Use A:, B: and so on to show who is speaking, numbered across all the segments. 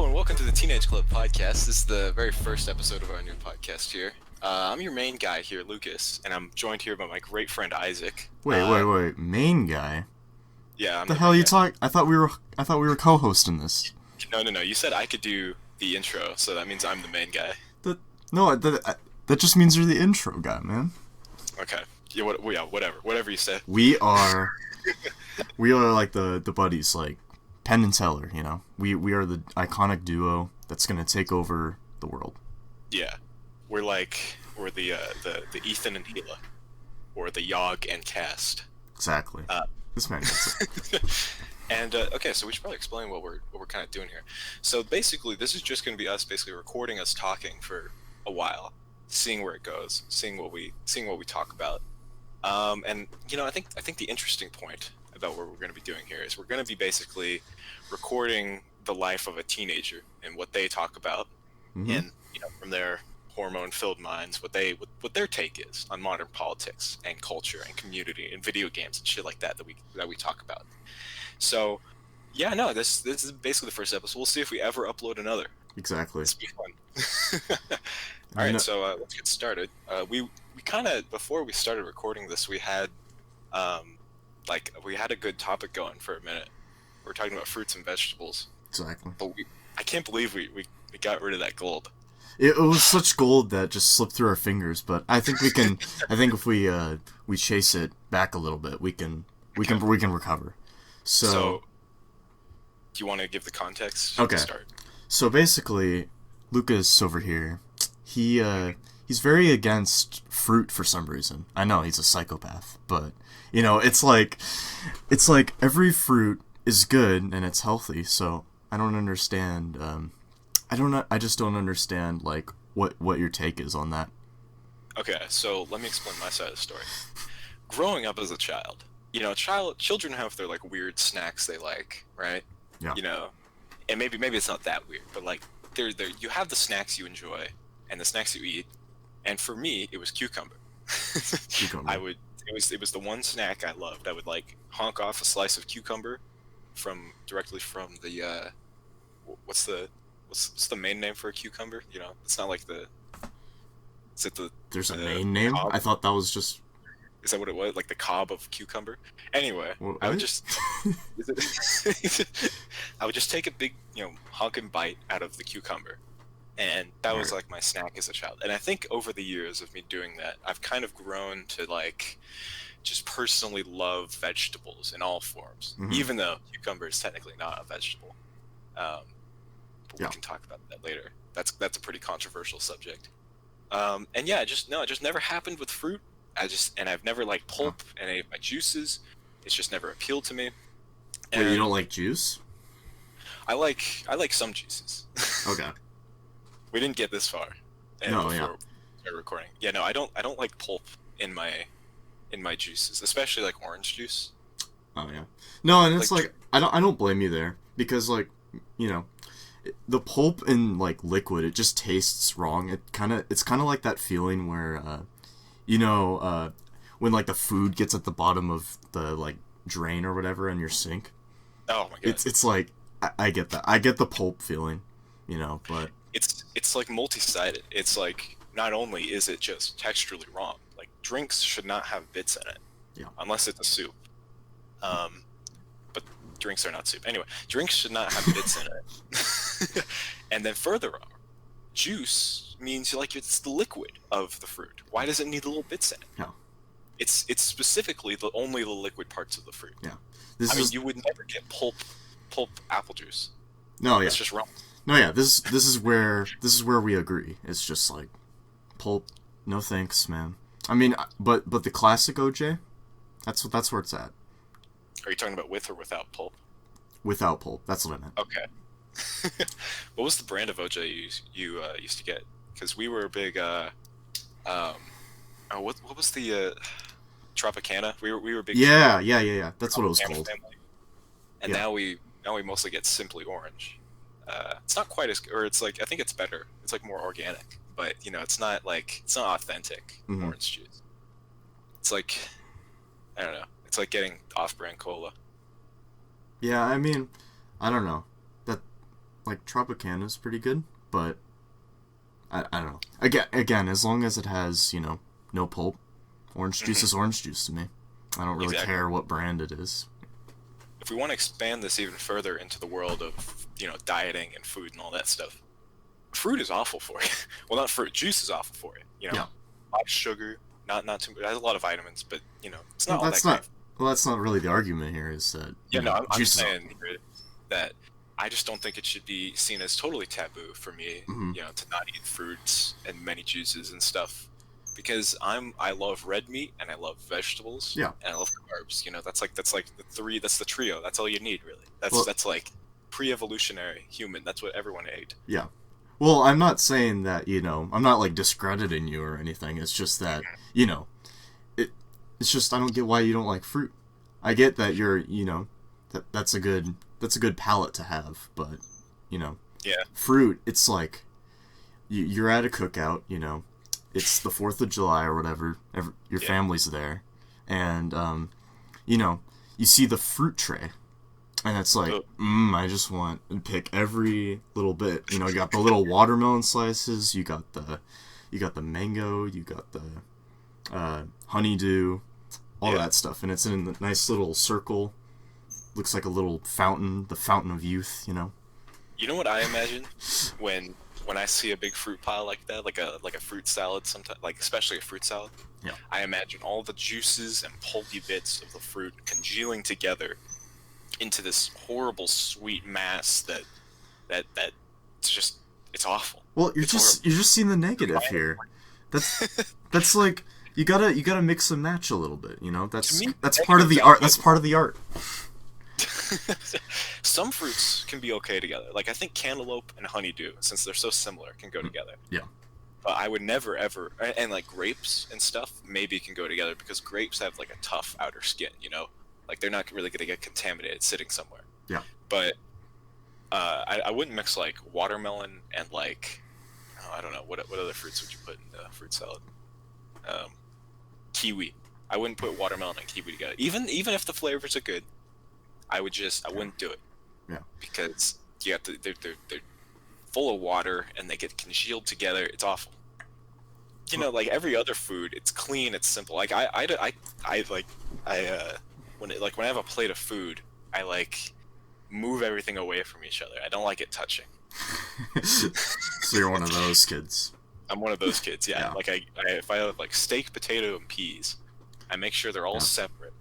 A: Hello and welcome to the TeenageClub Podcast. This is the very first episode of our new podcast here. I'm your main guy here, Lucas, and I'm joined here by my great friend Isaac.
B: Wait, main guy?
A: Yeah, I'm
B: the hell are you talking? I thought we were co-hosting this.
A: No. You said I could do the intro, so that means I'm the main guy.
B: That just means you're the intro guy, man.
A: Okay. Yeah, whatever you say.
B: We are like the buddies, like Penn and Teller, you know. We are the iconic duo that's gonna take over the world.
A: Yeah, we're the Ethan and Hila, or the Yog and Cast.
B: Exactly. This man gets it.
A: And okay, so we should probably explain what we're kind of doing here. So basically, this is just going to be us basically recording us talking for a while, seeing where it goes, seeing what we talk about. And you know, I think the interesting point about what we're going to be doing here is we're going to be basically recording the life of a teenager and what they talk about, and you know, from their hormone-filled minds, what their take is on modern politics and culture and community and video games and shit like that we talk about. So, yeah, no, this is basically the first episode. We'll see if we ever upload another.
B: Exactly.
A: It's be fun. All right, so let's get started. We kind of, before we started recording this, we had a good topic going for a minute. We're talking about fruits and vegetables.
B: Exactly.
A: But I can't believe we got rid of that gold.
B: It was such gold that just slipped through our fingers, but I think we can. I think if we chase it back a little bit, we can recover. So
A: do you want to give the context?
B: Okay.
A: To start?
B: So basically, Lucas over here, he's very against fruit for some reason. I know he's a psychopath, but you know, it's like every fruit is good and it's healthy. So I don't understand. I just don't understand like what your take is on that.
A: Okay, so let me explain my side of the story. Growing up as a child, you know, children have their like weird snacks they like, right?
B: Yeah.
A: You know, and maybe it's not that weird, but like you have the snacks you enjoy and the snacks you eat, and for me it was cucumber.
B: Cucumber.
A: It was the one snack I loved. I would like honk off a slice of cucumber directly from the what's the main name for a cucumber? You know, it's not like
B: There's a main name?
A: Cob?
B: I thought that was just...
A: Is that what it was? Like the cob of cucumber? Anyway,
B: What?
A: I would just take a big, you know, honking bite out of the cucumber. And that was like my snack as a child. And I think over the years of me doing that, I've kind of grown to like just personally love vegetables in all forms, even though cucumber is technically not a vegetable. But we can talk about that later. That's a pretty controversial subject. And yeah, it just never happened with fruit. I've never liked pulp in any of my juices. It's just never appealed to me.
B: Wait, you don't like juice?
A: I like some juices.
B: Okay.
A: We didn't get this far.
B: No,
A: before
B: yeah.
A: we started recording. Yeah, no, I don't like pulp in my juices, especially like orange juice.
B: Oh yeah. No, and it's like I don't blame you there, because like, you know, the pulp in like liquid, it just tastes wrong. It's kind of like that feeling where you know, when like the food gets at the bottom of the like drain or whatever in your sink.
A: Oh my god.
B: It's like I get that. I get the pulp feeling, you know, but
A: it's like multi-sided. It's like not only is it just texturally wrong, like drinks should not have bits in it.
B: Yeah.
A: Unless it's a soup. But drinks are not soup. Anyway, drinks should not have bits in it. And then further on, juice means like it's the liquid of the fruit. Why does it need the little bits in it?
B: No.
A: It's specifically only the liquid parts of the fruit.
B: Yeah.
A: You would never get pulp apple juice.
B: No, yeah.
A: It's just wrong.
B: No, yeah. This is where we agree. It's just like pulp. No thanks, man. I mean, but the classic OJ, that's where it's at.
A: Are you talking about with or without pulp?
B: Without pulp. That's what I meant.
A: Okay. What was the brand of OJ you used to get? Because we were a big what was the Tropicana? We were big.
B: Yeah. That's what it was called.
A: Family. And now we mostly get Simply Orange. It's not quite as, or it's like, I think it's better. It's like more organic, but you know, it's not authentic orange juice. It's like, I don't know. It's like getting off-brand cola.
B: Yeah, I mean, I don't know. like Tropicana is pretty good, but I don't know. Again, as long as it has, no pulp, orange juice is orange juice to me. I don't really care what brand it is.
A: If we want to expand this even further into the world of, dieting and food and all that stuff, fruit is awful for you. Well, not fruit, juice is awful for you. Yeah. A lot of sugar, not too much. It has a lot of vitamins, but, it's not all that great.
B: Well, that's not really the argument here, is that...
A: I'm saying that I just don't think it should be seen as totally taboo for me, to not eat fruits and many juices and stuff. Because I love red meat and I love vegetables and I love carbs. That's the trio. That's all you need, really. That's like pre-evolutionary human. That's what everyone ate.
B: Yeah. Well, I'm not saying that, I'm not like discrediting you or anything. It's just that, it's just I don't get why you don't like fruit. I get that you're, that's a good palate to have, but, fruit, it's like you're at a cookout, it's the 4th of July or whatever, your family's there, and, you see the fruit tray, and it's like, I just want to pick every little bit. You got the little watermelon slices, you got the mango, you got the honeydew, all that stuff, and it's in a nice little circle. Looks like a little fountain, the fountain of youth,
A: You know what I imagine when I see a big fruit pile like that, like a fruit salad, sometimes, like especially a fruit salad.
B: Yeah.
A: I imagine all the juices and pulpy bits of the fruit congealing together into this horrible sweet mass that it's awful.
B: Well, you're just seeing the negative here. That's like you gotta mix and match a little bit. That's part of the art. That's part of the art.
A: Some fruits can be okay together. Like I think cantaloupe and honeydew, since they're so similar, can go together.
B: Yeah.
A: But I would never ever, and like grapes and stuff maybe can go together because grapes have like a tough outer skin. Like they're not really gonna get contaminated sitting somewhere.
B: Yeah.
A: But I wouldn't mix like watermelon and like I don't know what other fruits would you put in the fruit salad? Kiwi. I wouldn't put watermelon and kiwi together. Even if the flavors are good, I wouldn't do it.
B: Yeah.
A: Because they're full of water and they get congealed together. It's awful. Like every other food, it's clean, it's simple. Like when I have a plate of food, I like move everything away from each other. I don't like it touching.
B: So you're one of those kids.
A: I'm one of those kids, yeah. Like if I have like steak, potato, and peas, I make sure they're all separate.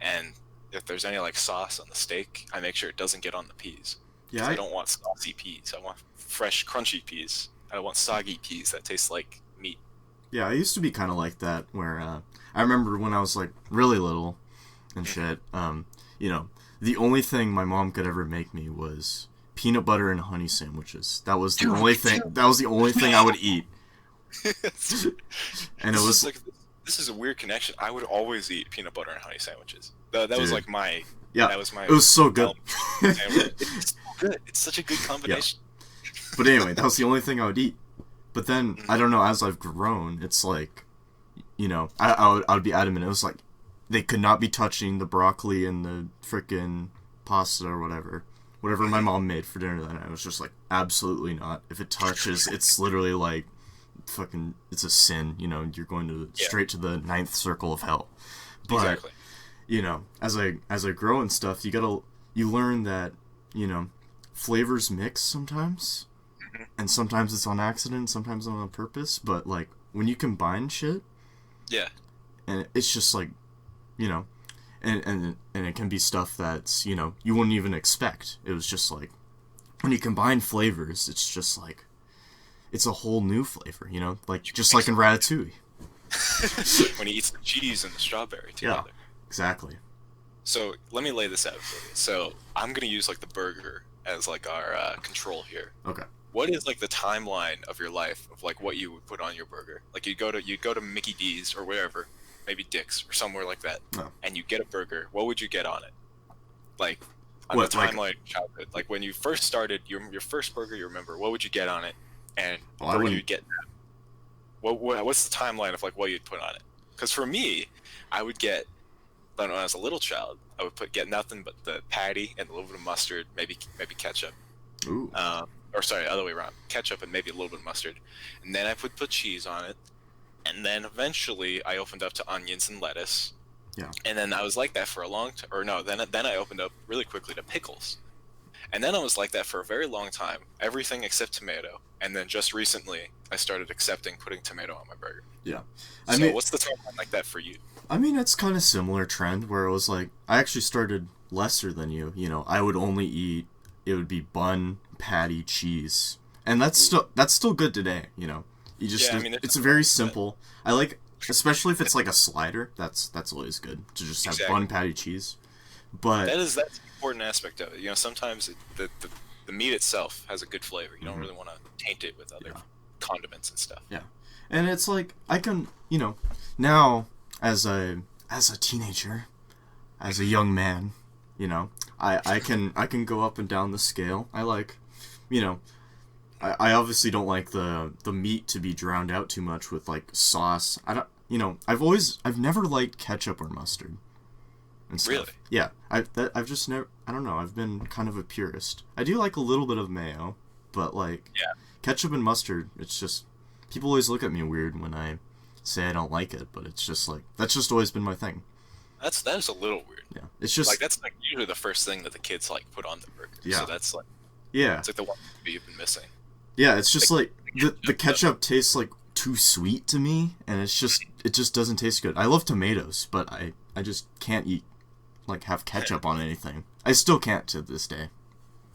A: And if there's any like sauce on the steak, I make sure it doesn't get on the peas. Yeah. I don't want saucy peas. I want fresh, crunchy peas. I don't want soggy peas that taste like meat.
B: Yeah, I used to be kind of like that, where I remember when I was like really little and shit. The only thing my mom could ever make me was peanut butter and honey sandwiches. That was the only thing. That was the only thing I would eat. And
A: this is a weird connection. I would always eat peanut butter and honey sandwiches. That was like my.
B: Yeah.
A: That was my.
B: It was so good.
A: It's so good. It's such a good combination.
B: Yeah. But anyway, that was the only thing I would eat. But then I don't know. As I've grown, it's like, I would be adamant. It was like they could not be touching the broccoli and the frickin' pasta or whatever my mom made for dinner that night. I was just like, absolutely not. If it touches, it's literally like fucking. It's a sin. You're going straight to the 9th circle of hell. But,
A: exactly.
B: As I grow and stuff, you learn that flavors mix sometimes. And sometimes it's on accident, sometimes on purpose, but, like, when you combine shit...
A: Yeah.
B: And it's just, like, and it can be stuff that's, you wouldn't even expect. It was just, like, when you combine flavors, it's just, like, it's a whole new flavor, Like, just like in Ratatouille.
A: When he eats the cheese and the strawberry together.
B: Yeah, exactly.
A: So, let me lay this out for you. So, I'm going to use, like, the burger as, like, our control here.
B: Okay.
A: What is like the timeline of your life of like what you would put on your burger? Like you go to Mickey D's or wherever, maybe Dick's or somewhere like that, and you get a burger. What would you get on it? Like on the timeline of childhood, like when you first started your first burger, you remember what would you get on it, and where would you get that? What's the timeline of like what you'd put on it? Because for me, I would get. When I was a little child, I would get nothing but the patty and a little bit of mustard, maybe ketchup.
B: Ooh.
A: Or sorry, other way around. Ketchup and maybe a little bit of mustard. And then I would put cheese on it. And then eventually I opened up to onions and lettuce.
B: Yeah.
A: And then I was like that for a long time. Or no, then I opened up really quickly to pickles. And then I was like that for a very long time. Everything except tomato. And then just recently I started accepting putting tomato on my burger.
B: Yeah.
A: So what's the timeline like that for you?
B: I mean, it's kind of similar trend where it was like, I actually started lesser than you. You know, I would only eat, it would be bun, patty, cheese. And that's still good today, you know. You just, it's very simple. I like, especially if it's like a slider, that's always good to just have bun, patty, cheese. But
A: that's an important aspect of it. You know, sometimes the meat itself has a good flavor. You don't really want to taint it with other condiments and stuff.
B: Yeah. And it's like, I can, you know, now as a teenager, as a young man, you know, I can go up and down the scale. I like, you know, I obviously don't like the meat to be drowned out too much with like sauce. I don't, you know, I've never liked ketchup or mustard and stuff.
A: Really?
B: Yeah. I've just never, I don't know, I've been kind of a purist. I do like a little bit of mayo, but like ketchup and mustard, it's just, people always look at me weird when I say I don't like it, but it's just like, that's just always been my thing.
A: That is a little weird.
B: Yeah. It's just
A: like, that's like usually the first thing that the kids like put on the burger.
B: Yeah.
A: So that's like,
B: yeah,
A: it's like the one you've been missing.
B: Yeah, it's just like the ketchup tastes like too sweet to me, and it just doesn't taste good. I love tomatoes, but I just can't have ketchup on anything. I still can't to this day.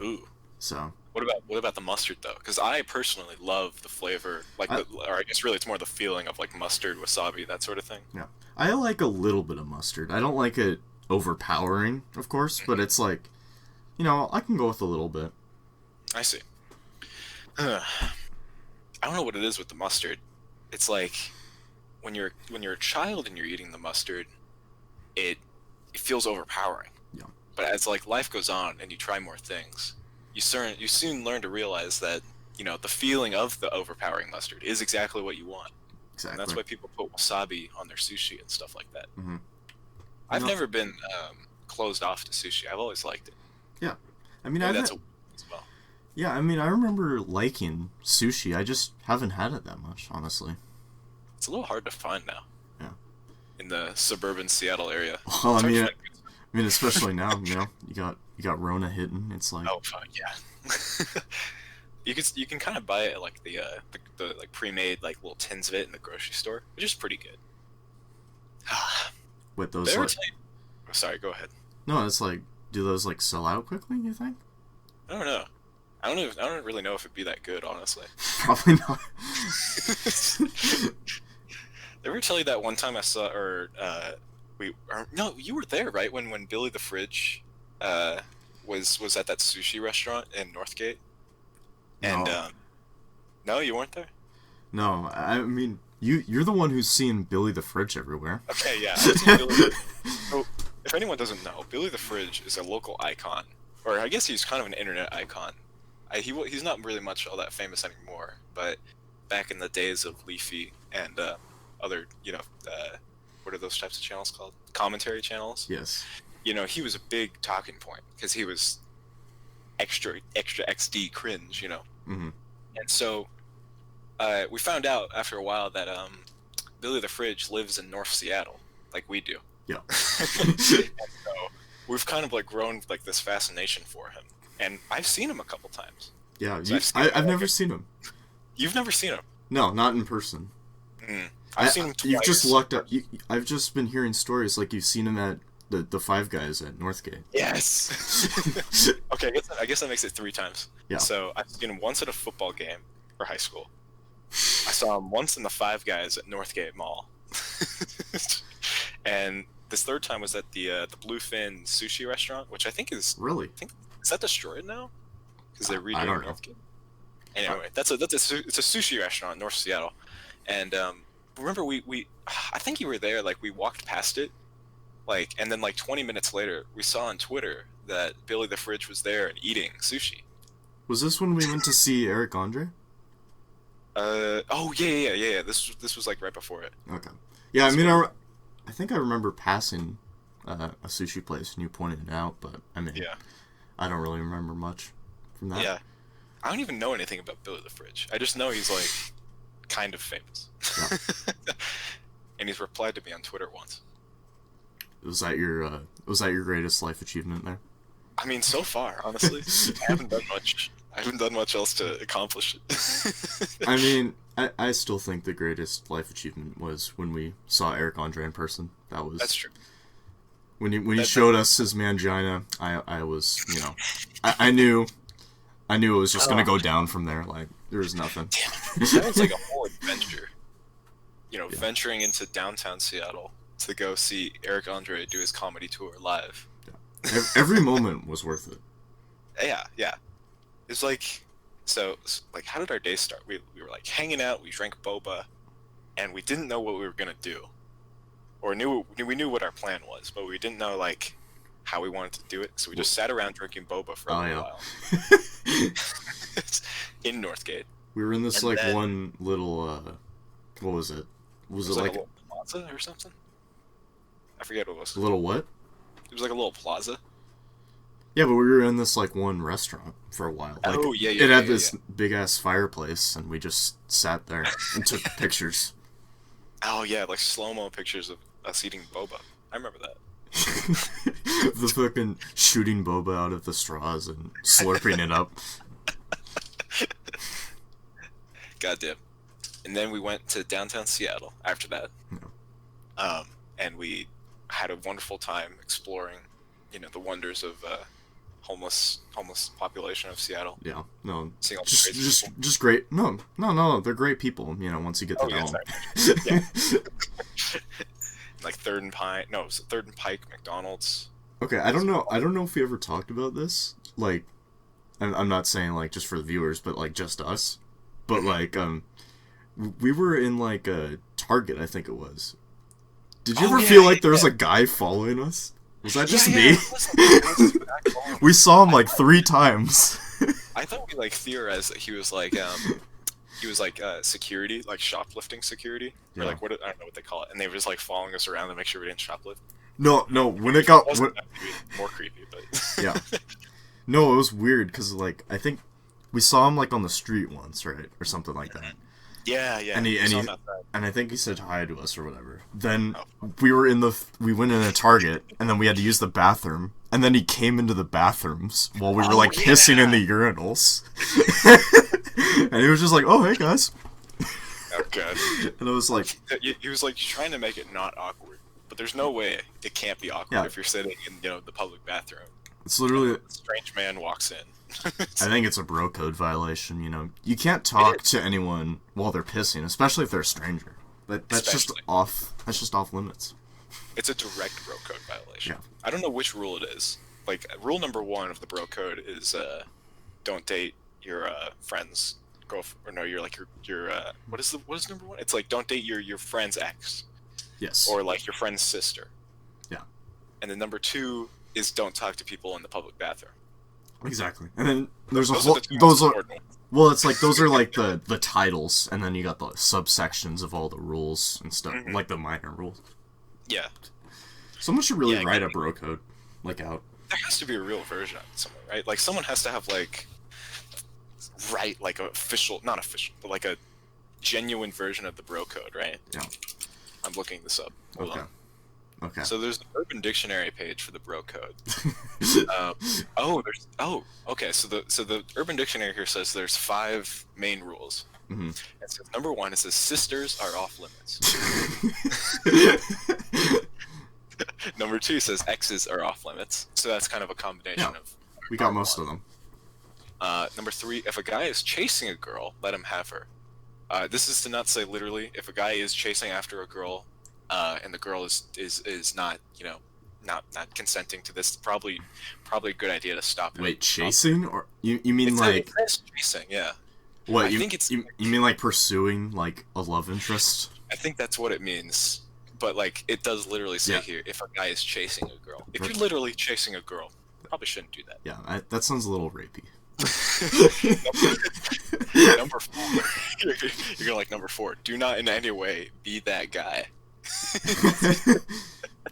A: Ooh.
B: So.
A: What about the mustard though? Because I personally love the flavor, or I guess really it's more the feeling of like mustard, wasabi, that sort of thing.
B: Yeah, I like a little bit of mustard. I don't like it overpowering, of course, but it's like, you know, I can go with a little bit.
A: I see. I don't know what it is with the mustard. It's like when you're a child and you're eating the mustard, it feels overpowering.
B: Yeah.
A: But as like life goes on and you try more things, you soon learn to realize that, you know, the feeling of the overpowering mustard is exactly what you want.
B: Exactly.
A: And that's why people put wasabi on their sushi and stuff like that.
B: Mm-hmm.
A: I've never been closed off to sushi. I've always liked it.
B: Yeah. I mean,
A: that's as well.
B: Yeah, I mean, I remember liking sushi. I just haven't had it that much, honestly.
A: It's a little hard to find now.
B: Yeah. In
A: the suburban Seattle area.
B: Well, I mean, especially now, you know, you got Rona hitting. It's like,
A: oh fuck yeah. you can kind of buy it at like the like pre-made like little tins of it in the grocery store, which is pretty good.
B: With those,
A: sorry, go ahead.
B: No, it's like, do those like sell out quickly? You think?
A: I don't know. I don't really know if it'd be that good, honestly.
B: Probably not.
A: Did I ever tell you that one time I saw, no, you were there, right? When Billy the Fridge was at that sushi restaurant in Northgate? And
B: no.
A: No, you weren't there?
B: No, I mean, you're the one who's seeing Billy the Fridge everywhere.
A: Okay, yeah. So, if anyone doesn't know, Billy the Fridge is a local icon, or I guess he's kind of an internet icon. He's not really much all that famous anymore, but back in the days of Leafy and other, you know, what are those types of channels called? Commentary channels?
B: Yes.
A: You know, he was a big talking point because he was extra XD cringe, you know.
B: Mm-hmm.
A: And so we found out after a while that Billy the Fridge lives in North Seattle, like we do.
B: Yeah.
A: And so we've kind of like grown like this fascination for him, and I've seen him a couple times.
B: Yeah, so I've never seen him.
A: You've never seen him?
B: No, not in person.
A: I've seen him twice.
B: You've just lucked up. I've just been hearing stories like you've seen him at the Five Guys at Northgate.
A: Yes. Okay, I guess that makes it 3 times.
B: Yeah.
A: So I've seen him once at a football game for high school. I saw him once in the Five Guys at Northgate Mall. And this third time was at the Bluefin sushi restaurant, which I think is
B: really.
A: Is that destroyed now? Because they're redoing Northgate. Anyway, it's a sushi restaurant in North Seattle, and remember we I think you were there. Like we walked past it, like, and then like 20 minutes later, we saw on Twitter that Billy the Fridge was there and eating sushi.
B: Was this when we went to see Eric Andre?
A: Oh yeah. This was like right before it.
B: Okay. Yeah, I mean, I think I remember passing a sushi place and you pointed it out, but I mean,
A: yeah,
B: I don't really remember much from that.
A: Yeah, I don't even know anything about Billy the Fridge. I just know he's like kind of famous.
B: Yeah.
A: And he's replied to me on Twitter once.
B: Was that your greatest life achievement there?
A: I mean, so far, honestly, I haven't done much. I haven't done much else to accomplish it.
B: I mean, I still think the greatest life achievement was when we saw Eric Andre in person.
A: That's true.
B: When he showed us his mangina, I was, I knew it was just gonna go down from there. Like, there was nothing.
A: That was like a whole adventure. Venturing into downtown Seattle to go see Eric Andre do his comedy tour live.
B: Yeah. Every moment was worth it.
A: Yeah. It's like, how did our day start? We were like hanging out, we drank boba, and we didn't know what we were gonna do. Or we knew what our plan was, but we didn't know like how we wanted to do it. So we just sat around drinking boba for a little while in Northgate.
B: We were in this one little what was it? Was it like
A: a little plaza or something? I forget what it was.
B: A little what?
A: It was like a little plaza.
B: Yeah, but we were in this one restaurant for a while. Like, it had this big ass fireplace, and we just sat there and took pictures.
A: Oh yeah, like slow-mo pictures of us eating boba. I remember that.
B: The fucking shooting boba out of the straws and slurping it up.
A: Goddamn. And then we went to downtown Seattle after that.
B: Yeah.
A: And we had a wonderful time exploring, the wonders of homeless population of Seattle.
B: Yeah. No.
A: Seeing all the
B: just great. No. They're great people. Once you get to know them.
A: Yeah. Like Third and Pike McDonald's.
B: Okay, I don't know if we ever talked about this. Like, I'm not saying just for the viewers, but just us. But we were in a Target, I think it was. Did you ever feel like there was a guy following us? Was that just me? We saw him 3 times.
A: I thought we theorized that he was security, shoplifting security, or I don't know what they call it, and they were just following us around to make sure we didn't shoplift.
B: No, when it got
A: more creepy, but
B: yeah, no, it was weird because I think we saw him on the street once, right, or something like that.
A: Yeah,
B: and I think he said hi to us or whatever. Then we went in a Target, and then we had to use the bathroom, and then he came into the bathrooms while we were pissing in the urinals. And he was just oh, hey guys.
A: Oh god.
B: And I was
A: he was trying to make it not awkward, but there's no way it can't be awkward if you're sitting in the public bathroom.
B: It's literally
A: a strange man walks in.
B: I think it's a bro code violation. You can't talk to anyone while they're pissing, especially if they're a stranger. That's just off. That's just off limits.
A: It's a direct bro code violation.
B: Yeah.
A: I don't know which rule it is. Rule number 1 of the bro code is don't date your friend's girlfriend, or no, your what is number 1? It's don't date your friend's ex.
B: Yes.
A: Or your friend's sister.
B: Yeah.
A: And then number 2 is don't talk to people in the public bathroom.
B: Exactly. And then there's those are those are the titles, and then you got the subsections of all the rules and stuff, the minor rules.
A: Yeah.
B: Someone should really write a bro code out.
A: There has to be a real version of it somewhere, right? Someone has to have official, not official, but a genuine version of the bro code, right?
B: Yeah.
A: I'm looking this up. Hold on.
B: Okay.
A: So there's the Urban Dictionary page for the bro code. Okay. So the Urban Dictionary here says there's 5 main rules.
B: Mm-hmm.
A: And so number 1, it says sisters are off limits. Number 2 says exes are off limits. So that's kind of a combination of.
B: We got most of them.
A: Number 3, if a guy is chasing a girl, let him have her. This is to not say literally. If a guy is chasing after a girl, and the girl is not not consenting to this, probably a good idea to stop him.
B: Wait, chasing, or you mean
A: it's chasing? Yeah.
B: What I think you mean pursuing a love interest?
A: I think that's what it means, but it does literally say here if a guy is chasing a girl. If you're literally chasing a girl, you probably shouldn't do that.
B: Yeah, that sounds a little rapey.
A: Number 4, you're gonna number 4. Do not in any way be that guy.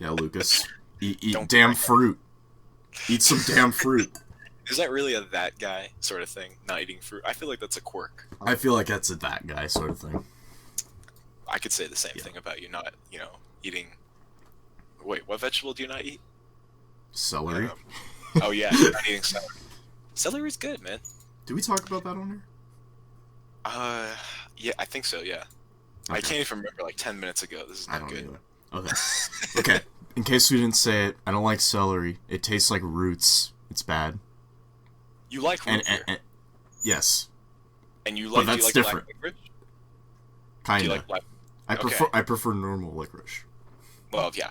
B: Yeah, Lucas. Eat damn fruit. Eat some damn fruit.
A: Is that really a that guy sort of thing? Not eating fruit? I feel like that's a quirk.
B: I feel like that's a that guy sort of thing.
A: I could say the same thing about you not, eating. Wait, what vegetable do you not eat?
B: Celery.
A: Oh yeah, you're not eating celery. Celery's good, man.
B: Did we talk about that on here?
A: Yeah, I think so. Yeah.
B: Okay.
A: I can't even remember. Like 10 minutes ago. This is
B: I
A: not
B: don't
A: good.
B: either. Okay. Okay. In case we didn't say it, I don't like celery. It tastes like roots. It's bad.
A: You like root beer,
B: and yes,
A: and you
B: but
A: like. Do you
B: that's
A: like
B: different.
A: black licorice? Do you
B: Kinda.
A: like black?
B: I prefer normal licorice.
A: Well, yeah.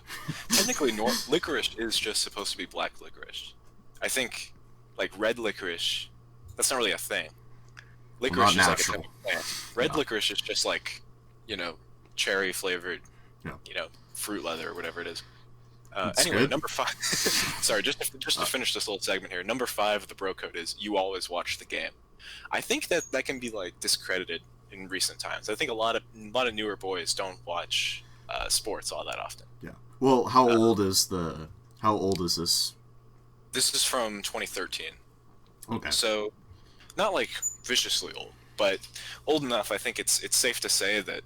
A: Technically, licorice is just supposed to be black licorice. I think, like red licorice, that's not really a thing. Licorice is like a type of plant. Red licorice is just like, cherry flavored, fruit leather or whatever it is. Anyway,
B: good.
A: number 5. Sorry, just to finish this little segment here. Number 5 of the bro code is you always watch the game. I think that can be like discredited in recent times. I think a lot of newer boys don't watch sports all that often.
B: Yeah. Well, how old is this?
A: This is from 2013.
B: Okay.
A: So, not like viciously old, but old enough. I think it's safe to say that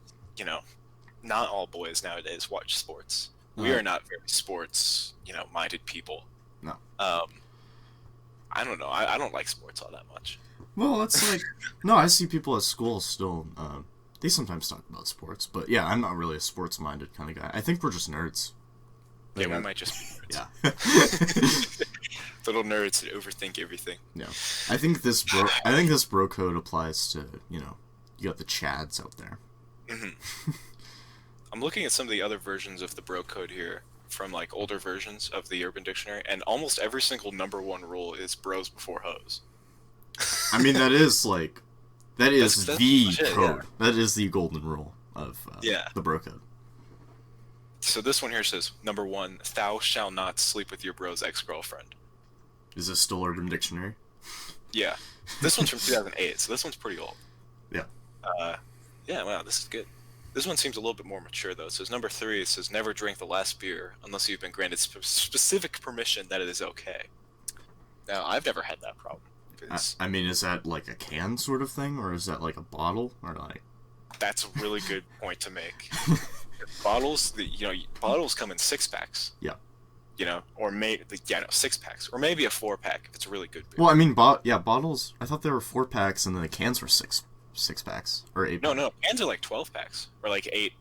A: not all boys nowadays watch sports. We are not very sports minded people.
B: No.
A: I don't know. I don't like sports all that much.
B: Well, it's like no. I see people at school still. They sometimes talk about sports, but yeah, I'm not really a sports-minded kind of guy. I think we're just nerds.
A: Yeah, we might just be nerds.
B: Yeah.
A: Little nerds that overthink everything.
B: Yeah. I think this bro code applies to, you got the Chads out there.
A: Mm-hmm. I'm looking at some of the other versions of the bro code here from like older versions of the Urban Dictionary, and almost every single number 1 rule is bros before hoes.
B: I mean, that is the
A: legit,
B: code.
A: Yeah.
B: That is the golden rule of the bro code.
A: So this one here says, number 1, thou shalt not sleep with your bro's ex-girlfriend.
B: Is this still Urban Dictionary?
A: Yeah. This one's from 2008, so this one's pretty old.
B: Yeah.
A: Yeah, wow, this is good. This one seems a little bit more mature, though. It says, number 3, it says, never drink the last beer unless you've been granted specific permission that it is okay. Now, I've never had that problem.
B: I mean, is that like a can sort of thing, or is that like a bottle, or like?
A: That's a really good point to make. Bottles, bottles come in 6-packs.
B: Yeah.
A: Or 6-packs, or maybe a 4-pack if it's a really good beer.
B: Well, I mean, bottles. I thought there were 4-packs, and then the cans were 6-packs or 8.
A: No, cans are like 12-packs, or like 8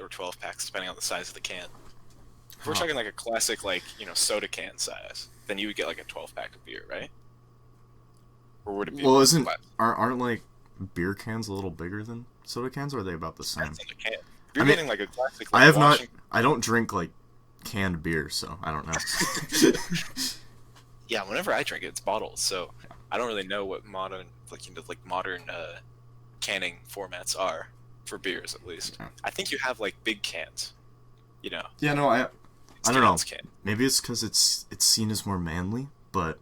A: or 12-packs, depending on the size of the can. If we're talking like a classic, soda can size, then you would get like a 12-pack of beer, right? Or would it be?
B: Well, aren't like beer cans a little bigger than soda cans, or are they about the same?
A: Depends on the can. You're getting like a classic. Like,
B: I don't drink like canned beer, so I don't know.
A: Yeah, whenever I drink it, it's bottled, so I don't really know what modern canning formats are for beers, at least.
B: Okay.
A: I think you have like big cans.
B: Yeah, no, I don't know.
A: Can.
B: Maybe it's because it's seen as more manly, but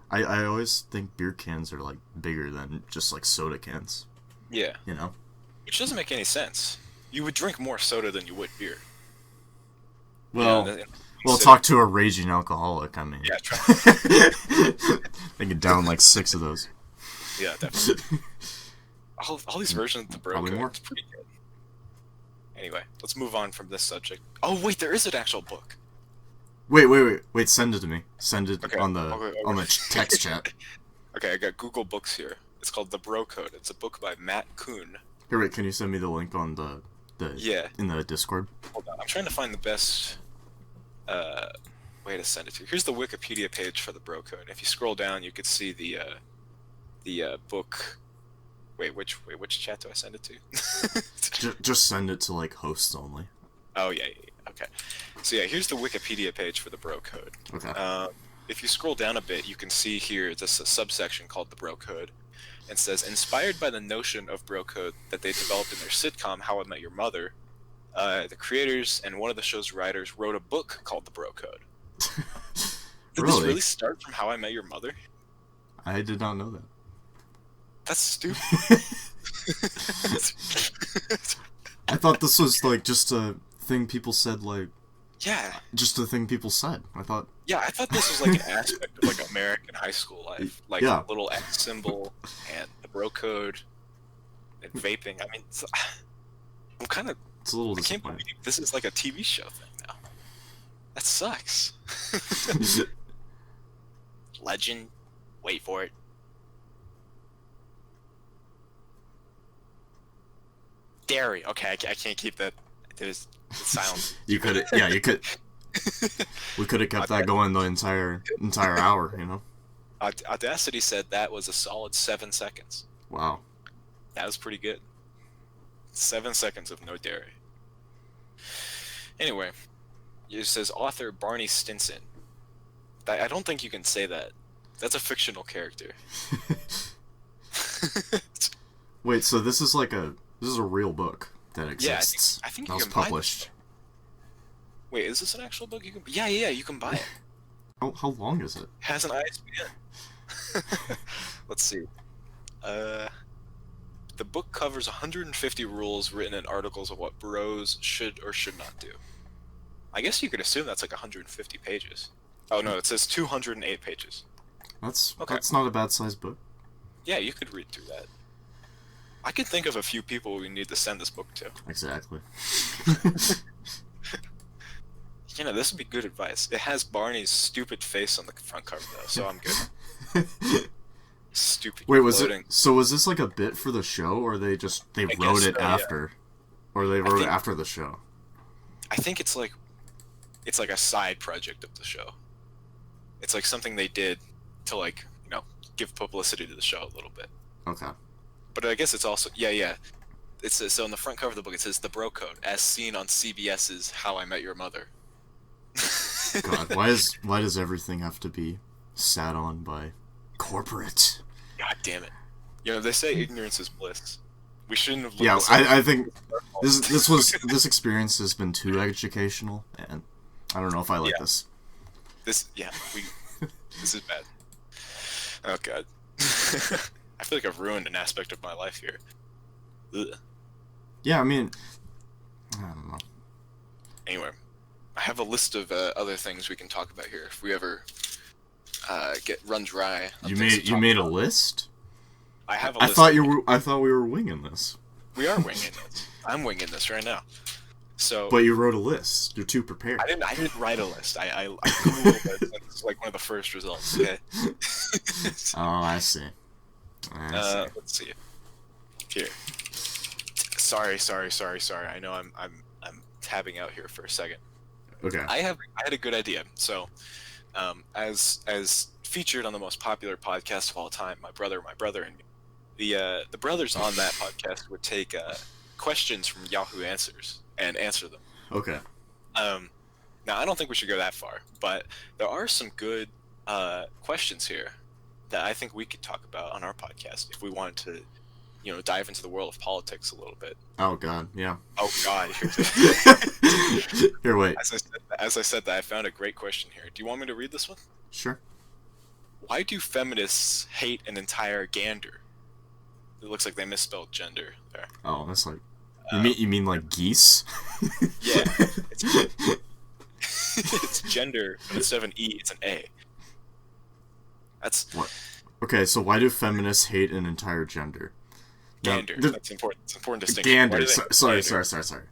B: I always think beer cans are like bigger than just like soda cans.
A: Yeah. Which doesn't make any sense. You would drink more soda than you would beer.
B: Well, talk to a raging alcoholic. I mean,
A: yeah, try.
B: They could down like 6 of those.
A: Yeah, definitely. all these versions of the bro code, it's pretty good. Anyway, let's move on from this subject. Oh wait, there is an actual book.
B: Wait! Send it to me. Send it on the text chat.
A: Okay, I got Google Books here. It's called The Bro Code. It's a book by Matt Kuhn.
B: Here, wait. Can you send me the link on the in the Discord?
A: Hold on, I'm trying to find the best way to send it to you. Here's the Wikipedia page for the Bro Code. If you scroll down, you could see the book. Which chat do I send it to?
B: Just send it to like hosts only.
A: Oh yeah. Okay. So yeah, here's the Wikipedia page for the Bro Code.
B: Okay.
A: If you scroll down a bit, you can see here there's a subsection called the Bro Code. It says, inspired by the notion of Bro Code that they developed in their sitcom How I Met Your Mother, the creators and one of the show's writers wrote a book called the Bro Code. Did this really start from How I Met Your Mother?
B: I did not know that.
A: That's stupid.
B: I thought this was like just a thing people said like
A: Yeah.
B: Just the thing people said. I thought.
A: Yeah, I thought this was like an aspect of like American high school life, like
B: Yeah.
A: a little X symbol and the bro code and vaping. I mean, I'm kind of.
B: It's a little
A: I can't
B: disappointing.
A: believe this is like a TV show thing now. That sucks. Legend. Wait for it. Dairy. Okay, I can't keep that. There's silent.
B: You could. Yeah, you could. We could have kept that going the entire hour. You know.
A: Audacity said that was a solid 7 seconds.
B: Wow.
A: That was pretty good. 7 seconds of no dairy. Anyway, it says author Barney Stinson. I don't think you can say that. That's a fictional character.
B: Wait, so this is a real book that exists.
A: I think
B: that
A: you
B: was
A: can buy
B: published.
A: Wait, is this an actual book? You can. Yeah, you can buy it.
B: How long is it?
A: It has an ISBN. Let's see. The book covers 150 rules written in articles of what bros should or should not do. I guess you could assume that's like 150 pages. Oh no, it says 208 pages.
B: That's
A: Okay.
B: That's not a bad sized book.
A: Yeah, you could read through that. I could think of a few people we need to send this book to.
B: Exactly.
A: You know, this would be good advice. It has Barney's stupid face on the front cover though, so I'm good. Stupid.
B: Wait, was
A: gloating.
B: it? So was this like a bit for the show, or they wrote
A: guess
B: it
A: so, yeah.
B: after, or they wrote it
A: think-
B: after the show?
A: I think it's like a side project of the show. It's like something they did to like, you know, give publicity to the show a little bit.
B: Okay.
A: But I guess it's also yeah. It says so on the front cover of the book. It says the bro code, as seen on CBS's How I Met Your Mother.
B: God, why does everything have to be sat on by corporate?
A: God damn it! You know they say ignorance is bliss. We shouldn't have.
B: Yeah,
A: this up.
B: I think this experience has been too educational, and I don't know if I like this.
A: This is bad. Oh god. I feel like I've ruined an aspect of my life here. Ugh.
B: Yeah, I mean, I don't know.
A: Anyway, I have a list of other things we can talk about here if we ever get run dry. on
B: You
A: things to talk
B: made a
A: about.
B: list?
A: I have a
B: I
A: list.
B: thought we were winging this.
A: We are winging it. I'm winging this right now. So.
B: But you wrote a list. You're too prepared.
A: I didn't write a list. I Googled it. It's like one of the first results. Okay.
B: Oh, I see.
A: Let's see. Here. Sorry. I know I'm tabbing out here for a second.
B: Okay.
A: I had a good idea. So, as featured on the most popular podcast of all time, my brother and me, the brothers on that podcast would take questions from Yahoo Answers and answer them.
B: Okay.
A: Now I don't think we should go that far, but there are some good questions here that I think we could talk about on our podcast if we wanted to, you know, dive into the world of politics a little bit.
B: Oh God, yeah.
A: Oh God.
B: Here, wait.
A: As I said that, I found a great question here. Do you want me to read this one?
B: Sure.
A: Why do feminists hate an entire gander? It looks like they misspelled gender there.
B: Oh, that's like you mean like geese?
A: Yeah. It's gender, but instead of an E, it's an A. That's
B: What? Okay, so why do feminists hate an entire gender?
A: gander.
B: Now,
A: That's important. It's an important distinction.
B: Gander.
A: Why do they-
B: Sorry.
A: gander.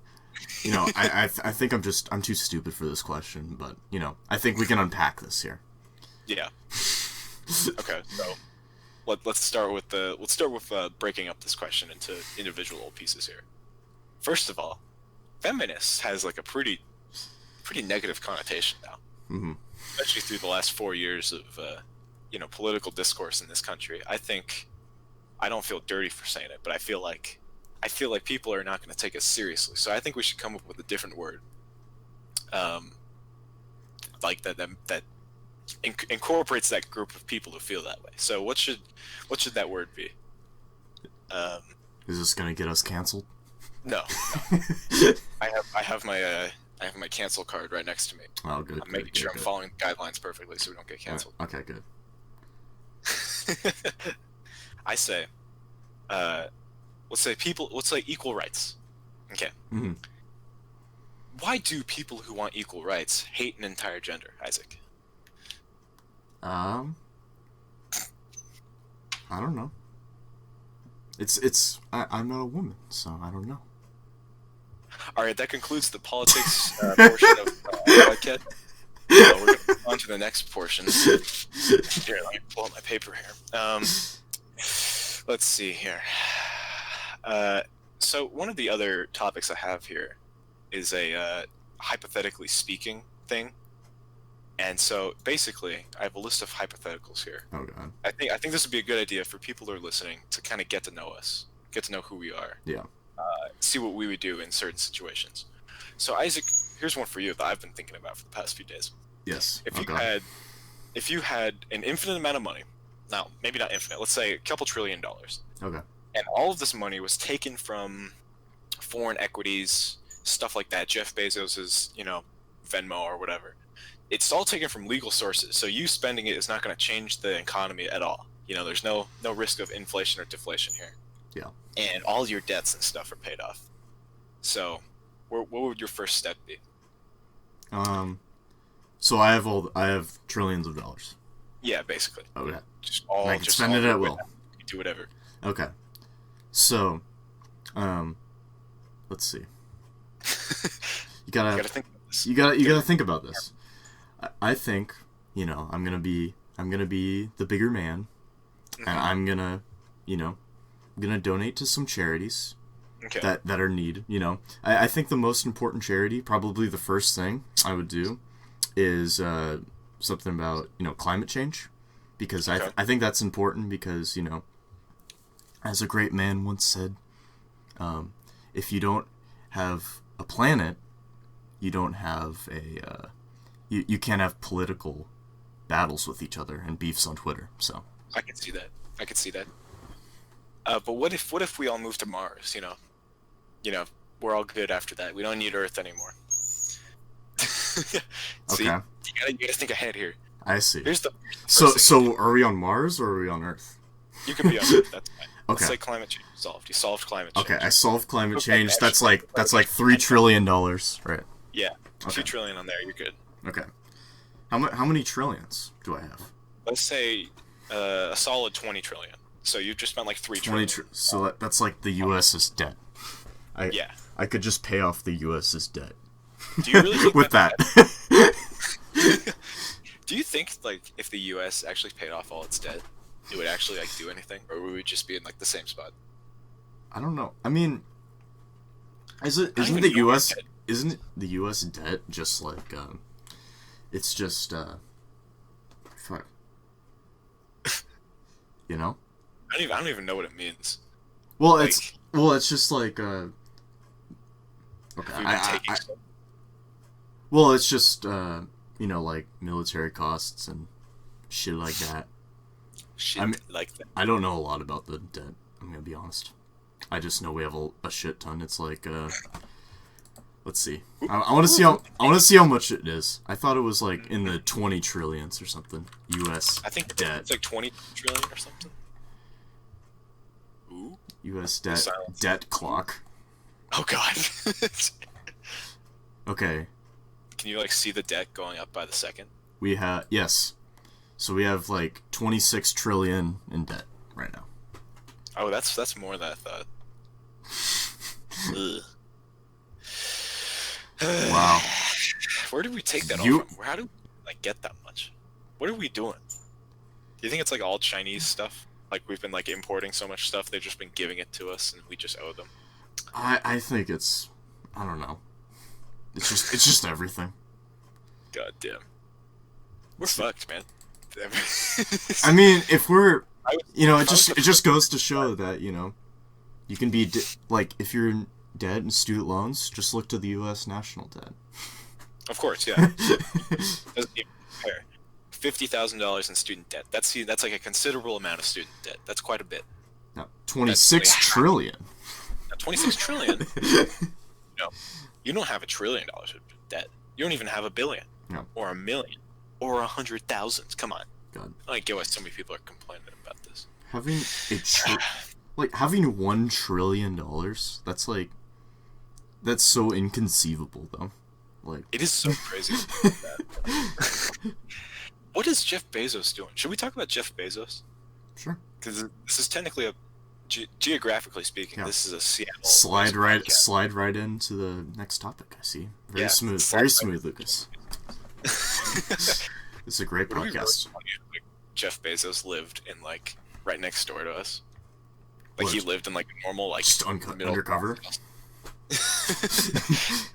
B: You know, I think I'm too stupid for this question, but you know, I think we can unpack this here.
A: Yeah. Okay, so let's start with breaking up this question into individual pieces here. First of all, feminist has like a pretty negative connotation now,
B: Mm-hmm.
A: especially through the last 4 years of political discourse in this country. I don't feel dirty for saying it, but I feel like people are not going to take us seriously. So I think we should come up with a different word, like that incorporates that group of people who feel that way. So what should that word be?
B: Is this gonna get us canceled?
A: No. I have my cancel card right next to me.
B: Oh, good.
A: I'm making sure I'm following the guidelines perfectly so we don't get canceled.
B: Okay, good.
A: I say, let's say equal rights. Okay.
B: Mm-hmm.
A: why do people who want equal rights hate an entire gender, Isaac?
B: I don't know. I'm not a woman, so I don't know.
A: All right, that concludes the politics portion of the podcast. We're going to move on to the next portion. Here, let me pull out my paper here. Let's see here. So one of the other topics I have here is a hypothetically speaking thing. And so basically, I have a list of hypotheticals here.
B: Oh god.
A: I think this would be a good idea for people who are listening to kind of get to know us, get to know who we are.
B: Yeah.
A: See what we would do in certain situations. So Isaac, here's one for you that I've been thinking about for the past few days.
B: Yes.
A: If you had an infinite amount of money, now maybe not infinite, let's say a couple $1 trillion.
B: Okay.
A: And all of this money was taken from foreign equities, stuff like that, Jeff Bezos's, Venmo or whatever. It's all taken from legal sources, so you spending it is not going to change the economy at all. There's no risk of inflation or deflation here.
B: Yeah.
A: And all your debts and stuff are paid off. So, what would your first step be?
B: So I have trillions of dollars.
A: Yeah, basically.
B: Okay.
A: Just all.
B: I can spend it at will.
A: You do whatever.
B: Okay. So, let's see. You gotta think about this. You gotta think about this. I think, I'm gonna be the bigger man, and I'm gonna donate to some charities that are in need. I think the most important charity, probably the first thing I would do, is something about climate change, because I think that's important because as a great man once said, if you don't have a planet, you don't have a you can't have political battles with each other and beefs on Twitter. So
A: I can see that. But what if we all move to Mars? We're all good after that. We don't need Earth anymore. See,
B: okay.
A: You gotta think ahead here.
B: I see.
A: Here's the
B: so are we on Mars or are we on Earth?
A: You can be on Earth. That's fine.
B: Okay.
A: Let's say climate change is solved. You solved climate change.
B: Okay, I solved climate change. That's like $3 trillion, right?
A: Yeah, $2 trillion on there. You're good.
B: Okay. How many trillions do I have?
A: Let's say a solid 20 trillion. So you just spent like 3 trillion.
B: So that's like the U.S.'s debt. I could just pay off the U.S.'s debt.
A: Do you really think
B: with that?
A: Do you think if the U.S. actually paid off all its debt, it would actually do anything, or would we just be in the same spot?
B: I don't know. I mean, isn't the U.S. debt just it's just fuck.
A: I don't even know what it means.
B: Well, it's just okay. Well, it's just military costs and shit like that. I don't know a lot about the debt. I'm gonna be honest. I just know we have a shit ton. It's let's see. I want to see how much it is. I thought it was in the 20 trillions or something. U.S.
A: I think
B: debt.
A: It's 20 trillion or something. Ooh.
B: U.S. debt clock.
A: Oh God.
B: Okay.
A: Can you see the debt going up by the second?
B: We have yes. So we have 26 trillion in debt right now.
A: Oh, that's more than I thought.
B: Wow.
A: Where did we take that all from? How do we get that much? What are we doing? Do you think it's all Chinese stuff? We've been importing so much stuff, they've just been giving it to us and we just owe them.
B: I think it's, I don't know. It's just everything.
A: God damn. We're fucked, man.
B: I mean, if we're, it just goes to show that, you can be, if you're in debt and student loans, just look to the U.S. national debt.
A: Of course, yeah. Doesn't even compare. $50,000 in student debt. That's a considerable amount of student debt. That's quite a bit.
B: No, 26 trillion.
A: Now, 26 trillion? You don't have $1 trillion of debt. You don't even have $1 billion.
B: No.
A: Or $1 million. Or 100,000. Come on.
B: God.
A: I don't get why so many people are complaining about this.
B: Having having $1 trillion, that's so inconceivable, though. Like,
A: it is so crazy. What is Jeff Bezos doing? Should we talk about Jeff Bezos?
B: sure.
A: Because this is technically geographically speaking,
B: Yeah.
A: this is a Seattle.
B: Slide right
A: podcast.
B: into the next topic. I see. Very
A: Yeah,
B: smooth,
A: slide
B: very
A: right
B: smooth, Lucas. It's a great
A: Would it be really
B: podcast.
A: funny if, like, Jeff Bezos lived in like right next door to us? Like he
B: What?
A: lived in like a normal like
B: Just
A: middle
B: undercover.
A: class house.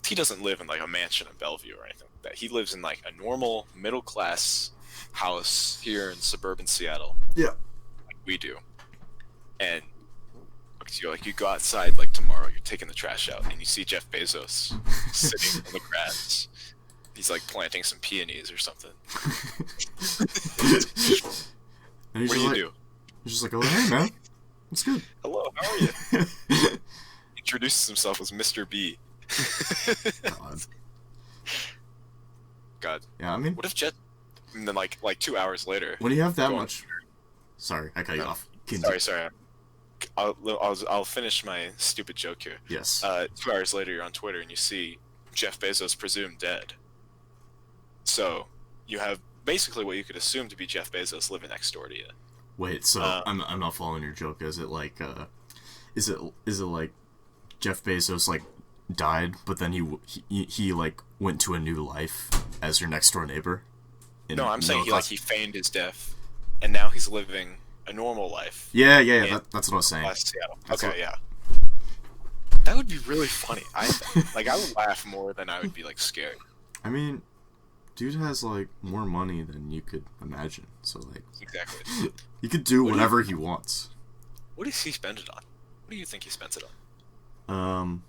A: He doesn't live in like a mansion in Bellevue or anything like that. He lives in like a normal middle class house here in suburban Seattle.
B: Yeah.
A: Like we do. And you go outside like tomorrow, you're taking the trash out, and you see Jeff Bezos sitting in the grass. He's like planting some peonies or something.
B: And he's
A: What do
B: just
A: you
B: like,
A: do?
B: He's just like, oh, hey, man. It's good.
A: Hello, how are you? Introduces himself as Mr. B.
B: God.
A: God.
B: Yeah, I mean,
A: What if Jet... And then like 2 hours later...
B: when you have that
A: go on-
B: much... Sorry, I cut you off.
A: Sorry. I'll finish my stupid joke here.
B: Yes.
A: 2 hours later, you're on Twitter and you see Jeff Bezos presumed dead. So you have basically what you could assume to be Jeff Bezos living next door to you.
B: Wait, so I'm not following your joke. Is it like is it like Jeff Bezos like died, but then he like went to a new life as your next door neighbor?
A: No, I'm saying he feigned his death, and now he's living a normal life.
B: Yeah. That's what I was saying.
A: West Seattle.
B: That's
A: Okay,
B: what-
A: yeah. That would be really funny. I would laugh more than I would be like scared.
B: I mean, dude has like more money than you could imagine. So like,
A: Exactly.
B: he could do
A: What do you-
B: whatever he wants.
A: What does he spend it on? What do you think he spends it on?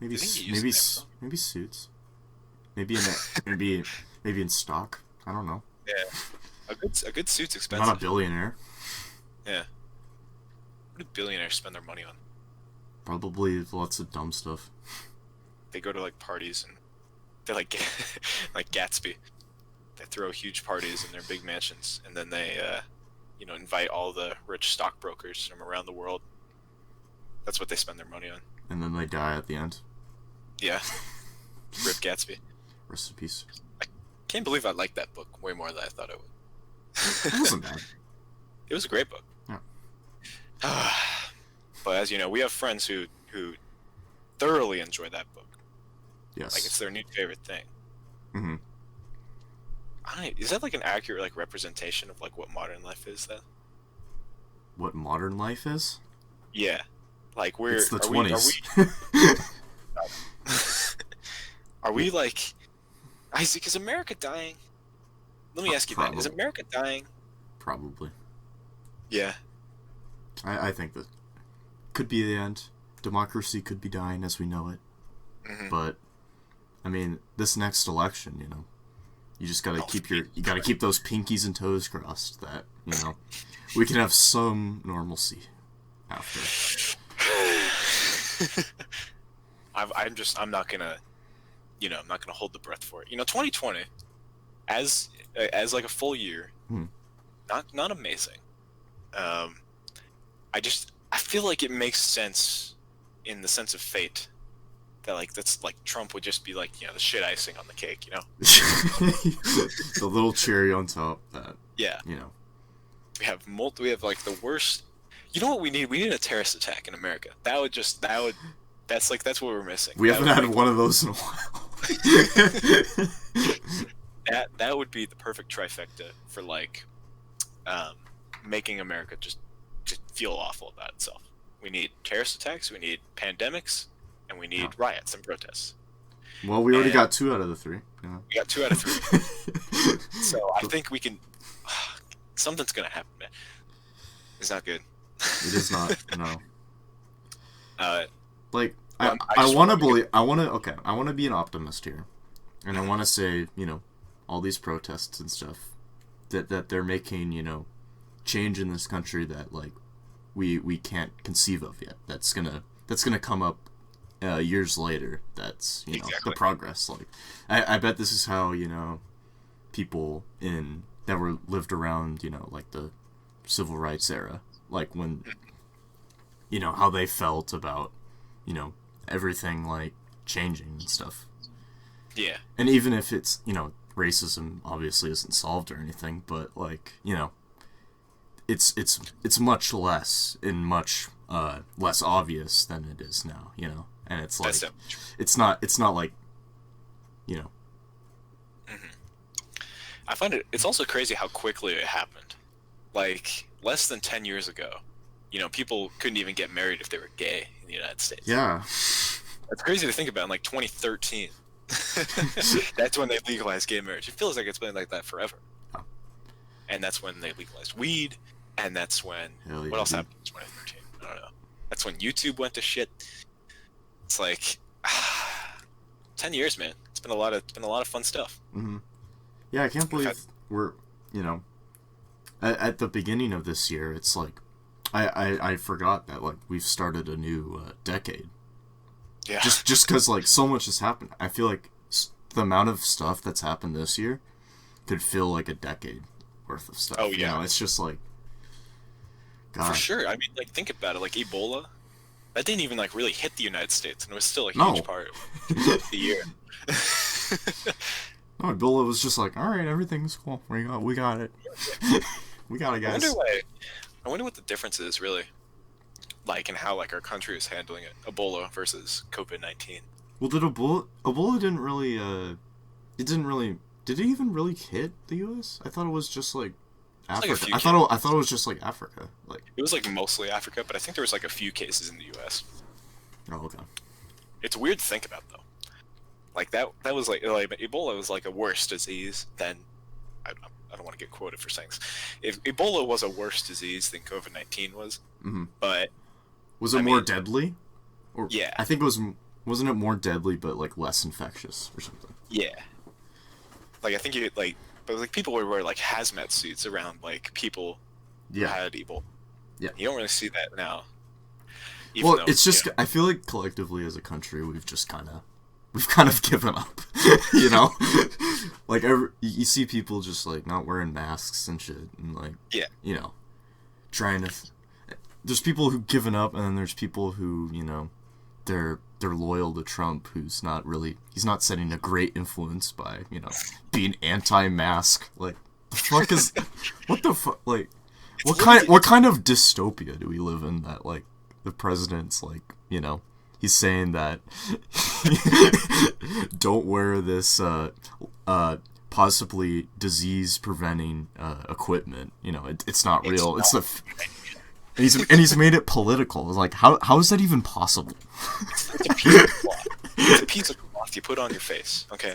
B: Maybe
A: You think he uses Amazon?
B: maybe suits. Maybe in maybe in stock. I don't know.
A: Yeah. A good suit's
B: I'm
A: expensive.
B: not a billionaire.
A: Yeah. What do billionaires spend their money on?
B: Probably lots of dumb stuff.
A: They go to like parties and they're like like Gatsby. They throw huge parties in their big mansions, and then they invite all the rich stockbrokers from around the world. That's what they spend their money on.
B: And then they die at the end.
A: Yeah. Rip Gatsby.
B: Rest in peace.
A: Can't believe I liked that book way more than I thought I would.
B: It wasn't bad.
A: It was a great book.
B: Yeah.
A: But as you know, we have friends who thoroughly enjoy that book.
B: Yes.
A: Like it's their new favorite thing.
B: Mm-hmm.
A: Is that like an accurate like representation of like what modern life is then?
B: What modern life is?
A: Yeah. Like
B: It's the
A: are
B: 20s.
A: Are we like Isaac, is America dying? Let me ask you that. Is
B: Probably.
A: America dying?
B: Probably.
A: Yeah.
B: I think that could be the end. Democracy could be dying as we know it.
A: Mhm.
B: But I mean, this next election, you just gotta keep those pinkies and toes crossed that, we can have some normalcy after.
A: I'm not gonna hold the breath for it. 2020 as like a full year, not amazing. I feel like it makes sense in the sense of fate that like that's like Trump would just be like the shit icing on the cake,
B: The little cherry on top that,
A: Yeah. We have like the worst. You know what we need? We need a terrorist attack in America. That's what we're missing.
B: We haven't had one of those in a while.
A: That would be the perfect trifecta for like making America just feel awful about itself. We need terrorist attacks, we need pandemics, and we need riots and protests.
B: Well, we already got 2 out of the 3. Yeah.
A: We got 2 out of 3. So I think we can. Something's gonna happen, man. It's not good.
B: It is not. No. Like
A: Well,
B: I want to believe. I want to be an optimist here, and I want to say, all these protests and stuff that they're making, change in this country that like we can't conceive of yet. That's gonna come up years later. That's
A: Exactly.
B: the progress. Like I bet this is how people that were lived around like the civil rights era, like when how they felt about everything like changing and stuff.
A: Yeah.
B: And even if it's, racism obviously isn't solved or anything, but like, it's much less and much less obvious than it is now, And it's like it's not like,
A: I find it's also crazy how quickly it happened. Like less than 10 years ago, people couldn't even get married if they were gay in the United States.
B: Yeah.
A: It's crazy to think about. In like 2013, that's when they legalized gay marriage. It feels like it's been like that forever.
B: Oh.
A: And that's when they legalized weed, and that's when what else happened in 2013? I don't know. That's when YouTube went to shit. It's like 10 years, man. It's been a lot of fun stuff.
B: Mm-hmm. Yeah, I can't believe we're at the beginning of this year. It's like I forgot that like we've started a new decade.
A: Yeah.
B: Just because like so much has happened. I feel like the amount of stuff that's happened this year could fill like a decade worth of stuff.
A: Oh yeah.
B: It's just like. God.
A: For sure. I mean, like think about it. Like Ebola, that didn't even like really hit the United States, and it was still a huge part of the year.
B: No, Ebola was just like, all right, everything's cool. We got it. We got it, guys.
A: I wonder what the difference is really, like, in how like our country is handling it. Ebola versus COVID-19.
B: Well, did Ebola didn't really did it even really hit the U.S.? I thought it was just like Africa.
A: Like
B: I thought it was just like Africa. Like
A: it was like mostly Africa, but I think there was like a few cases in the U.S.
B: Oh, okay.
A: It's weird to think about though. Like that was like Ebola was like a worse disease than I don't want to get quoted for saying this. If Ebola was a worse disease than COVID-19 was, but
B: was it more deadly? Or,
A: yeah,
B: I think it wasn't it more deadly but like less infectious or something?
A: Yeah, like I think but like people would wear like hazmat suits around like people who had Ebola. Yeah, you don't really see that now.
B: Well, it's just I feel like collectively as a country we've kind of given up, Like you see people just like not wearing masks and shit, and like trying to. There's people who've given up, and then there's people who they're loyal to Trump, who's he's not setting a great influence by being anti-mask. Like the fuck is what the fuck like what kind of dystopia do we live in that like the president's like he's saying that don't wear this possibly disease-preventing equipment. It's not real. And he's made it political. It's like how is that even possible?
A: It's a piece of cloth. It's a piece of cloth you put on your face. Okay,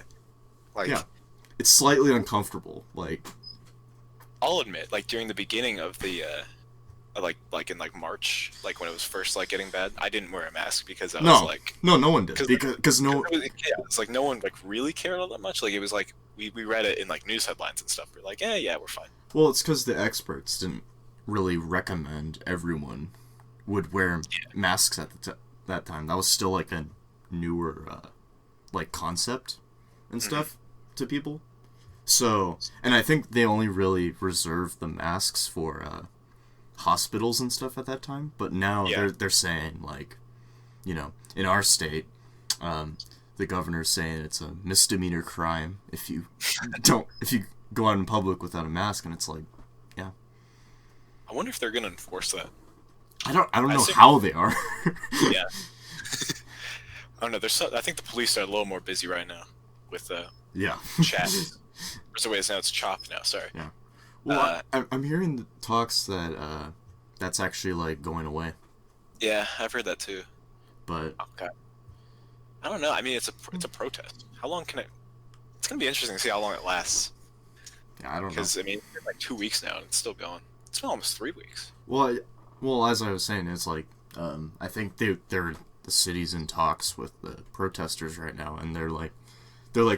A: like
B: it's slightly uncomfortable. Like
A: I'll admit, like during the beginning of the. Like in like March, like when it was first like getting bad, I didn't wear a mask because I was like
B: no one did because
A: it's like no one like really cared all that much. Like it was like we read it in like news headlines and stuff. We're like yeah we're fine.
B: Well, it's because the experts didn't really recommend everyone would wear masks at that time. That was still like a newer like concept and stuff to people. So and I think they only really reserved the masks for hospitals and stuff at that time, but now they're saying like, in our state, the governor's saying it's a misdemeanor crime if you go out in public without a mask, and it's like,
A: I wonder if they're gonna enforce that.
B: I don't know how they are.
A: Yeah. I don't know. I think the police are a little more busy right now with chat. So wait, now it's CHOP now. Sorry.
B: Yeah. Well, I'm hearing talks that that's actually like going away.
A: Yeah, I've heard that too.
B: But
A: okay. I don't know. I mean, it's a protest. How long can it? It's gonna be interesting to see how long it lasts.
B: Yeah, I don't know.
A: Because I mean, it's like 2 weeks now, and it's still going. It's been almost 3 weeks.
B: Well, as I was saying, it's like I think the city's in talks with the protesters right now, and they're like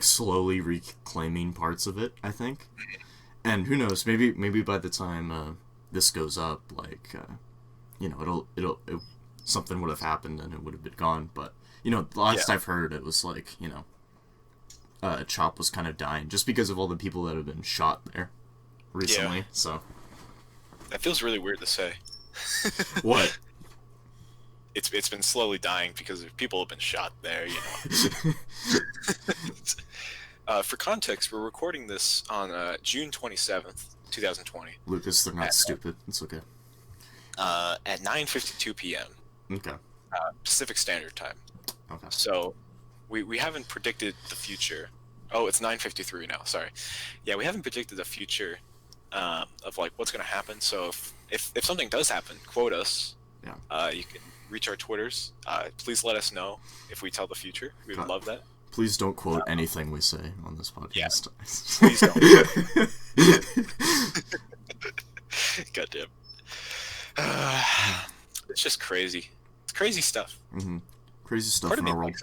B: slowly reclaiming parts of it. I think. And who knows? Maybe by the time this goes up, like it'll something would have happened and it would have been gone. But the last I've heard, it was like CHOP was kind of dying just because of all the people that have been shot there recently.
A: Yeah.
B: So
A: that feels really weird to say.
B: What?
A: it's been slowly dying because people have been shot there, you know. For context, we're recording this on June 27th, 2020.
B: Lucas, they're not stupid. It's okay.
A: At 9:52 p.m.
B: Okay.
A: Pacific Standard Time.
B: Okay.
A: So we haven't predicted the future. Oh, it's 9:53 now. Sorry. Yeah, we haven't predicted the future of like what's gonna happen. So if something does happen, quote us.
B: Yeah.
A: You can reach our Twitters. Please let us know if we tell the future. We would love that.
B: Please don't quote anything we say on this podcast.
A: Yeah. Please don't. Goddamn. It's just crazy. It's crazy stuff.
B: Mm-hmm. Crazy stuff in our world.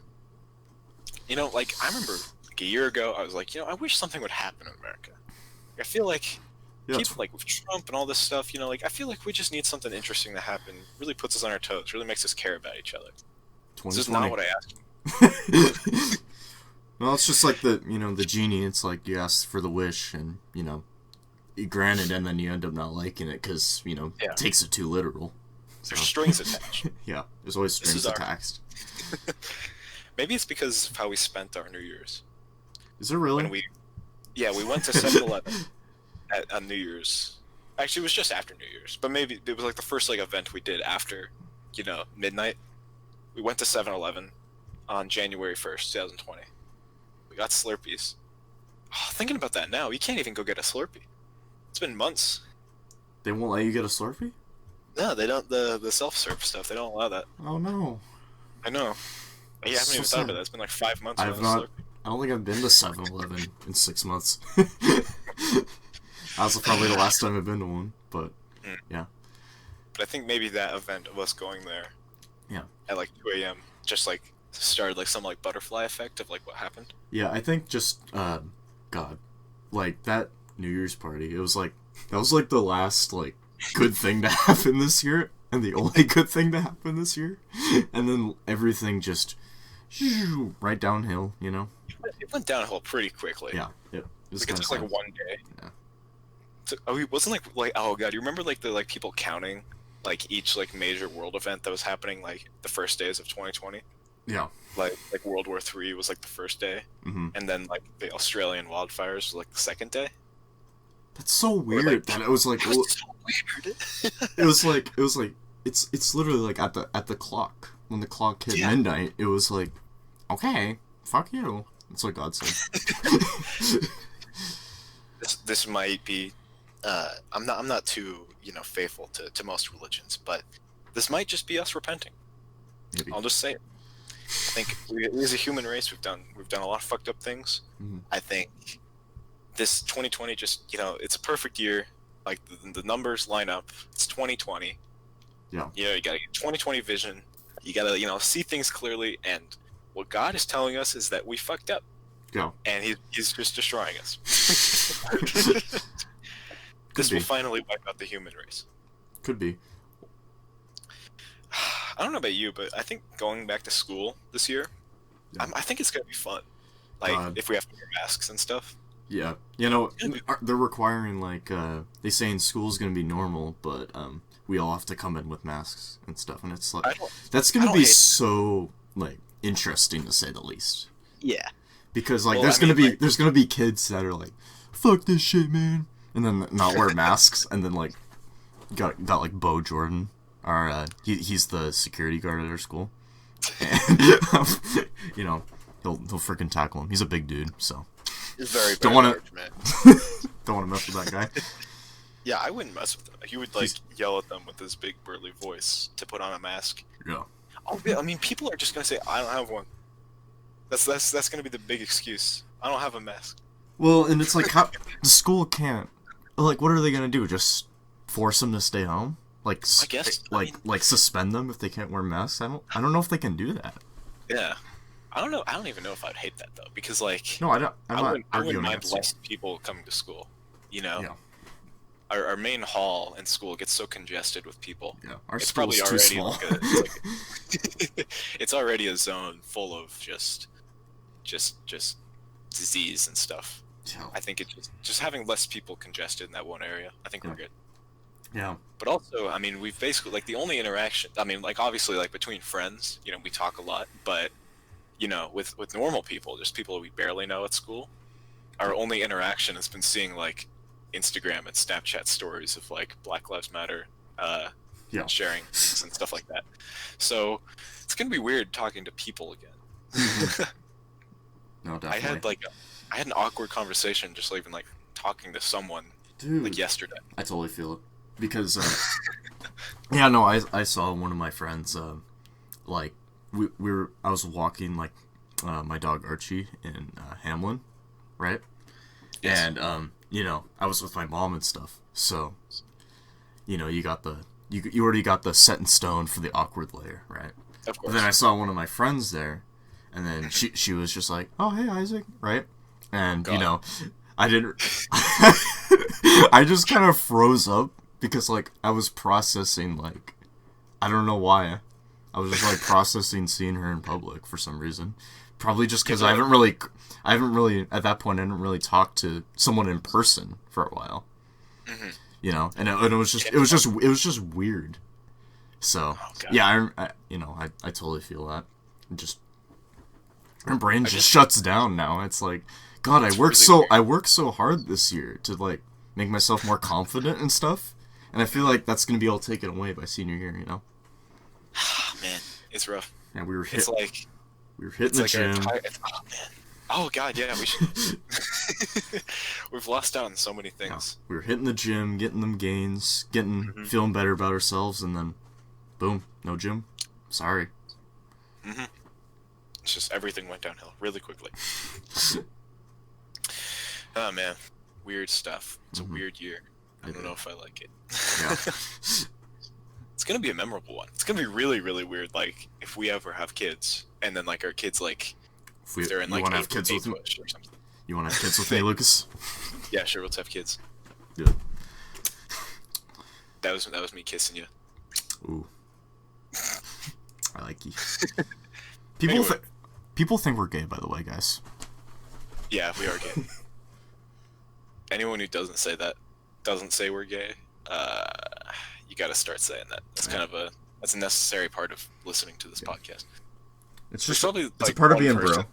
A: You know, like, I remember like a year ago, I was like, you know, I wish something would happen in America. I feel like people, like, with Trump and all this stuff, you know, like, I feel like we just need something interesting to happen. Really puts us on our toes. Really makes us care about each other. This is not what I asked.
B: Well, it's just like the genie. It's like you ask for the wish, and you grant it, and then you end up not liking it because it takes it too literal. So.
A: There's strings attached.
B: Yeah, there's always strings attached.
A: Maybe it's because of how we spent our New Year's.
B: Is it really?
A: We went to 7-Eleven on New Year's. Actually, it was just after New Year's, but maybe it was like the first like event we did after, midnight. We went to 7-Eleven on January 1st, 2020. We got Slurpees. Oh, thinking about that now, you can't even go get a Slurpee. It's been months.
B: They won't let you get a Slurpee?
A: No, they don't. The self-serve stuff, they don't allow that.
B: Oh no.
A: I know. I haven't even thought about that. It's been like 5 months.
B: I don't think I've been to 7-Eleven in 6 months. That was probably the last time I've been to one, but yeah.
A: But I think maybe that event of us going there at like 2 a.m. just like started like some like butterfly effect of like what happened.
B: Yeah, I think just God, like that New Year's party, that was like the last like good thing to happen this year, and the only good thing to happen this year, and then everything just right downhill,
A: It went downhill pretty quickly.
B: Yeah, it was
A: like it took like one day.
B: Yeah.
A: It wasn't like oh god, you remember like the like people counting like each like major world event that was happening like the first days of 2020?
B: Yeah.
A: Like World War III was like the first day, and then like the Australian wildfires was like the second day.
B: That's so weird that it was like.
A: It was so weird.
B: it was like it's literally like at the clock when the clock hit midnight. It was like, okay, fuck you. That's what God said.
A: This might be. I'm not too faithful to most religions, but this might just be us repenting.
B: Maybe.
A: I'll just say it. I think we as a human race we've done a lot of fucked up things.
B: Mm-hmm.
A: I think this 2020 just it's a perfect year. Like the numbers line up. It's 2020.
B: Yeah.
A: You gotta get 2020 vision. You gotta see things clearly. And what God is telling us is that we fucked up.
B: Yeah.
A: And he's just destroying us. This will finally wipe out the human race.
B: Could be.
A: I don't know about you, but I think going back to school this year, I think it's gonna be fun. Like if we have to wear masks and stuff.
B: Yeah, they're requiring like they say in school is gonna be normal, but we all have to come in with masks and stuff, and it's like that's gonna be so like interesting to say the least.
A: Yeah.
B: Because like there's gonna be kids that are like, fuck this shit, man, and then not wear masks, and then like got like Bo Jordan. He's the security guard at our school, and he'll freaking tackle him. He's a big dude, so
A: he's very
B: don't want to mess with that guy.
A: Yeah, I wouldn't mess with him. He would like yell at them with his big burly voice to put on a mask.
B: Yeah.
A: Oh, I mean, people are just gonna say, "I don't have one." That's gonna be the big excuse. I don't have a mask.
B: Well, and it's like how the school can't. Like, what are they gonna do? Just force them to stay home? Like,
A: I guess,
B: like suspend them if they can't wear masks. I don't know if they can do that.
A: Yeah, I don't know. I don't even know if I'd hate that though, because like,
B: no, I don't.
A: I wouldn't mind less people coming to school.
B: Yeah.
A: Our main hall in school gets so congested with people.
B: Yeah, our
A: it's
B: school's
A: probably
B: too
A: already
B: small.
A: It's already a zone full of just disease and stuff.
B: Yeah.
A: I think it just having less people congested in that one area. I think we're good.
B: Yeah.
A: But also, I mean, we've basically, like, the only interaction, I mean, like, obviously, like, between friends, you know, we talk a lot, but, you know, with normal people, just people we barely know at school, our only interaction has been seeing, like, Instagram and Snapchat stories of, like, Black Lives Matter,
B: Yeah.
A: sharing things and stuff like that. So it's gonna be weird talking to people again.
B: No,
A: I
B: definitely.
A: had like I had an awkward conversation just even like talking to someone like
B: Dude,
A: yesterday.
B: I totally feel it. Because, yeah, no, I saw one of my friends, like, I was walking, like, my dog Archie in, Hamlin, right?
A: Yes.
B: And, you know, I was with my mom and stuff, so, you know, you already got the set in stone for the awkward layer, right?
A: Of
B: But
A: course.
B: then I saw one of my friends there, and then she was just like, "Oh, hey, Isaac," right? And
A: God.
B: you know, I didn't. I just kind of froze up because like I was processing like I don't know why. I was just like processing seeing her in public for some reason. Probably just because
A: Yeah,
B: I haven't really at that point I didn't really talk to someone in person for a while.
A: mm-hmm.
B: You know, and it was just it was just weird. So
A: Oh God.
B: yeah, I totally feel that. Just my brain just shuts down now. It's like, God,
A: Really
B: I work so hard this year to like make myself more confident and stuff, and I feel like that's gonna be all taken away by senior year. You know?
A: Man, it's rough.
B: And
A: It's like
B: we were hitting
A: it's
B: the
A: like
B: gym.
A: oh man. Oh God, yeah, we should. We've lost out on so many
B: Yeah,
A: things.
B: we were hitting the gym, getting them gains, feeling better about ourselves, and then, boom, no gym. Sorry.
A: Mm-hmm. It's just everything went downhill really quickly. Oh man, weird stuff. It's a weird year. I don't know if I like it.
B: Yeah.
A: It's gonna be a memorable one. It's gonna be really, really weird. Like if we ever have kids, and then like our kids like if they're in like
B: want to have
A: eighth
B: kids with me?
A: push or something.
B: You want to have kids with me, Lucas?
A: Yeah, sure. Let's have kids.
B: Yeah.
A: That was me kissing you.
B: Ooh. I like you. People
A: Anyway.
B: people think we're gay, by the way, guys.
A: Yeah, we are gay. Anyone who doesn't say we're gay, you got to start saying that. That's kind of that's a necessary part of listening to this podcast.
B: It's
A: There's
B: just
A: probably
B: it's
A: like
B: a part of
A: one
B: being
A: person.
B: bro.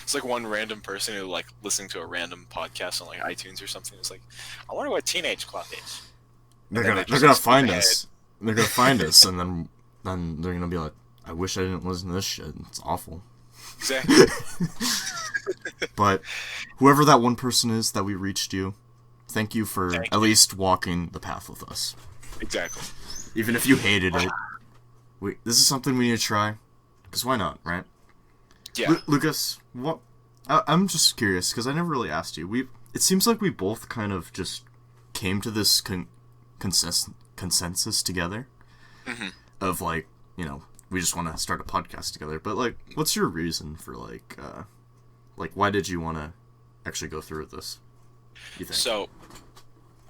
A: It's like one random person who like listening to a random podcast on like iTunes or something. It's like, I wonder what Teenage Club is.
B: They're
A: then
B: gonna
A: they just
B: they're gonna
A: skip
B: find
A: ahead.
B: us. They're gonna find us, and then they're gonna be like, I wish I didn't listen to this shit. It's awful.
A: Exactly.
B: But whoever that one person is that we reached you, thank you for
A: Thank
B: at
A: you.
B: least walking the path with us.
A: Exactly.
B: Even if you hated it, this is something we need to try. Because why not, right?
A: Yeah.
B: Lucas, what? I'm just curious because I never really asked you. It seems like we both kind of just came to this consensus together of like, you know, we just want to start a podcast together. But like, what's your reason for like why did you want to actually go through with this? You think?
A: So,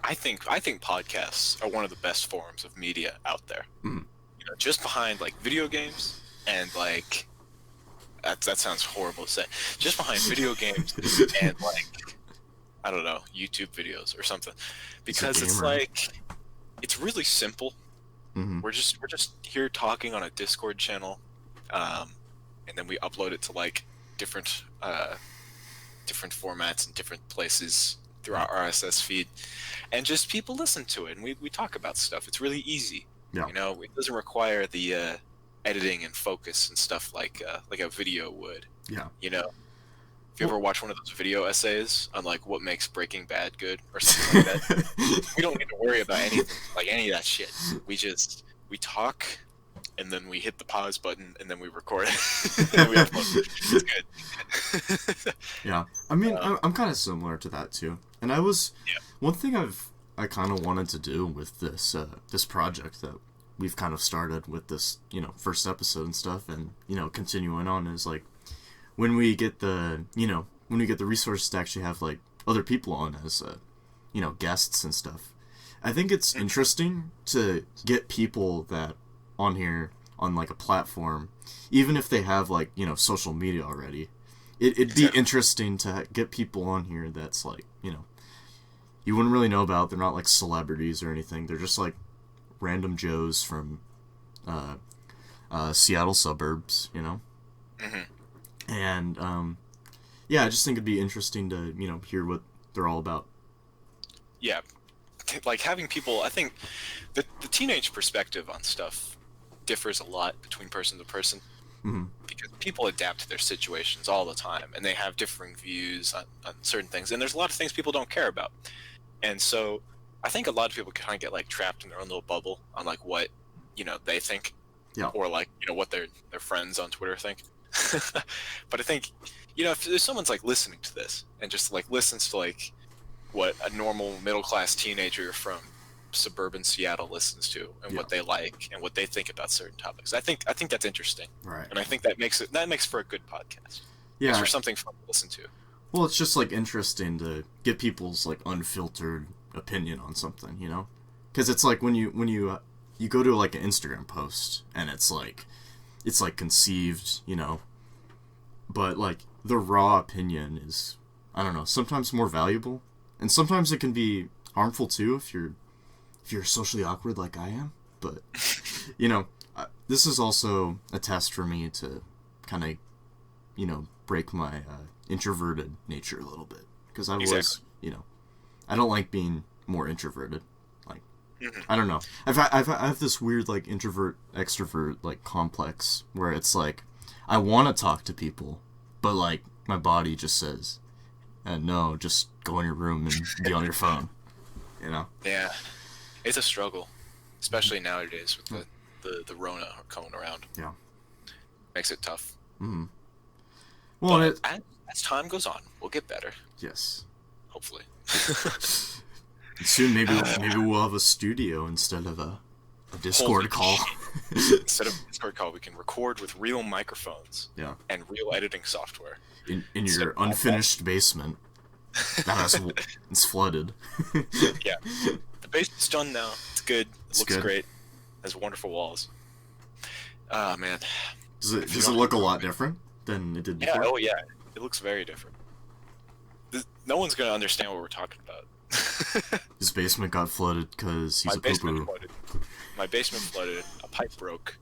A: I think podcasts are one of the best forms of media out there.
B: Mhm.
A: You know, just behind like video games and like that sounds horrible to say. Just behind video games and like I don't know, YouTube videos or something. Because it's
B: gamer.
A: like it's really simple.
B: Mhm.
A: We're just here talking on a Discord channel, and then we upload it to like different formats and different places through our RSS feed, and just people listen to it and we talk about stuff. It's really easy.
B: Yeah.
A: You know, it doesn't require the editing and focus and stuff like a video would.
B: Yeah.
A: You know, if you ever watch one of those video essays on like what makes Breaking Bad good or something like that, we don't need to worry about anything like any of that shit. We talk, and then we hit the pause button, and then we record it. And then we upload it. It's good.
B: Yeah, I mean, I'm kind of similar to that too. And one thing I kind of wanted to do with this this project that we've kind of started with this, you know, first episode and stuff, and you know, continuing on is like when we get the resources to actually have like other people on as you know, guests and stuff. I think it's interesting to get people that on here on like a platform, even if they have like, you know, social media already. It'd be interesting to get people on here that's like, you you wouldn't really know about. They're not like celebrities or anything. They're just like random Joes from Seattle suburbs, you know?
A: Mm-hmm.
B: And, yeah, I just think it'd be interesting to, you know, hear what they're all about.
A: Yeah. Like, having people, I think the teenage perspective on stuff differs a lot between person to person.
B: Mm-hmm.
A: Because people adapt to their situations all the time, and they have differing views on certain things, and there's a lot of things people don't care about. And so I think a lot of people kind of get like trapped in their own little bubble on like what, you know, they think,
B: Yeah.
A: or like, you know, what their friends on Twitter think. But I think, you know, if someone's like listening to this and just like listens to like what a normal middle class teenager from suburban Seattle listens to, and what they like and what they think about certain topics, I think that's interesting.
B: Right.
A: And I think that makes for a good podcast.
B: Yeah.
A: Makes for something fun to listen to.
B: Well, it's just like interesting to get people's like unfiltered opinion on something, you know? Because it's like when you go to like an Instagram post and it's like conceived, you know, but like the raw opinion is, I don't know, sometimes more valuable, and sometimes it can be harmful too if you're socially awkward like I am. But you know, this is also a test for me to kind of, you know, break my introverted nature a little bit, because I was, you know, I don't like being more introverted. Like, I don't know. I have this weird like introvert extrovert like complex where it's like I want to talk to people, but like my body just says, no, just go in your room and be on your phone. You know?
A: Yeah, it's a struggle, especially nowadays with the Rona coming around.
B: Yeah,
A: makes it tough.
B: Mm-hmm. Well,
A: as time goes on, we'll get better.
B: Yes.
A: Hopefully.
B: Soon, maybe we'll have a studio instead of a Discord call.
A: Instead of a Discord call, we can record with real microphones.
B: Yeah.
A: And real editing software.
B: In your unfinished basement. It's flooded.
A: Yeah. The basement's done now. It's good. It looks great. It has wonderful walls. Ah, man.
B: Does it look a lot different than it did before?
A: Yeah. Oh, yeah. It looks very different. No one's gonna understand what we're talking about.
B: His basement got flooded because he's a poo-poo.
A: My basement flooded. A pipe broke,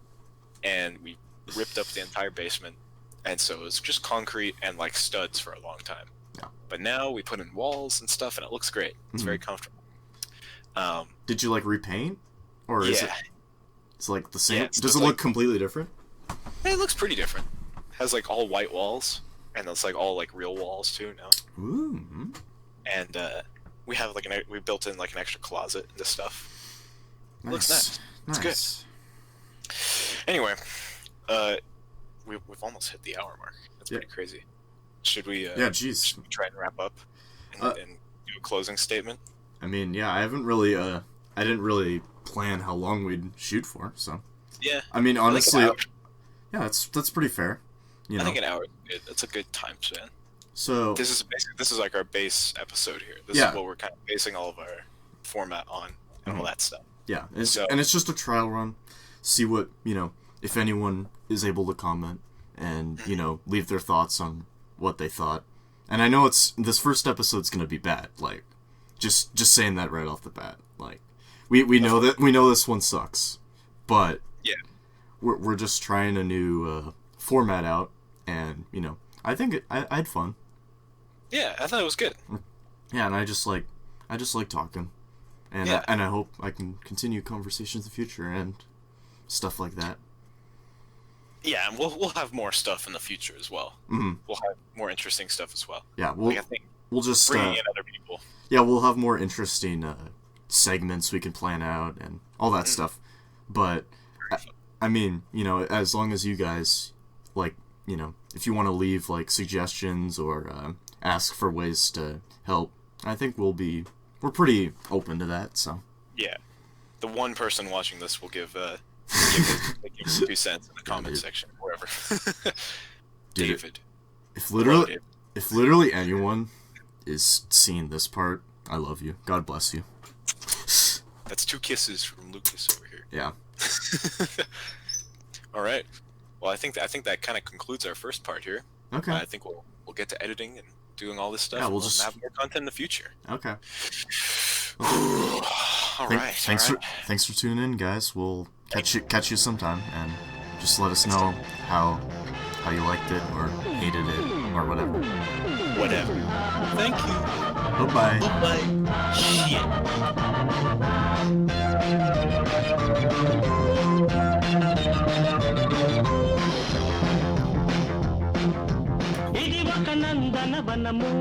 A: and we ripped up the entire basement, and so it was just concrete and like studs for a long time.
B: Yeah.
A: But now we put in walls and stuff, and it looks great. It's very comfortable.
B: Did you like repaint, or is it's like the same?
A: Yeah,
B: does it look completely different?
A: It looks pretty different. It has like all white walls, and it's like all like real walls too now.
B: Ooh.
A: And we have like we built in like an extra closet and this stuff. It looks nice. It's good. Anyway, we've almost hit the hour mark. That's pretty crazy. Should we? Should we try and wrap up and do a closing statement?
B: I mean, yeah, I didn't really plan how long we'd shoot for, so.
A: Yeah.
B: I mean, honestly, yeah, that's pretty fair. You know?
A: I think an hour is good. That's a good time span.
B: So
A: this is like our base episode here. This is what we're kind of basing all of our format on and all that stuff.
B: Yeah, and it's just a trial run. See what, you know, if anyone is able to comment and, you know, leave their thoughts on what they thought. And I know this first episode's gonna be bad. Like, just saying that right off the bat. Like, we know this one sucks, but
A: yeah, we're
B: just trying a new format out, and you know, I think I had fun.
A: Yeah, I thought it was good.
B: Yeah, and I just like talking, and I hope I can continue conversations in the future and stuff like that.
A: Yeah, and we'll have more stuff in the future as well.
B: Mm-hmm.
A: We'll have more interesting stuff as well.
B: Yeah, we'll just
A: bring in other people.
B: Yeah, we'll have more interesting segments we can plan out and all that stuff. But I mean, you know, as long as you guys like, you know, if you want to leave like suggestions or ask for ways to help, I think we're pretty open to that. So
A: yeah, the one person watching this will give 2 cents in the comment section, wherever. David.
B: If literally anyone is seeing this part, I love you. God bless you.
A: That's 2 kisses from Lucas over here.
B: Yeah.
A: All right. Well, I think that kind of concludes our first part here.
B: Okay.
A: I think we'll get to editing and doing all this stuff.
B: Yeah,
A: and
B: we'll just
A: have more content in the future.
B: Okay.
A: All right.
B: Thanks for tuning in, guys. We'll catch you sometime, and just let us know how you liked it or hated it or whatever.
A: Whatever. Thank you.
B: Bye-bye.
A: Bye-bye. Shit.
C: ఇది ఒక నందన వనము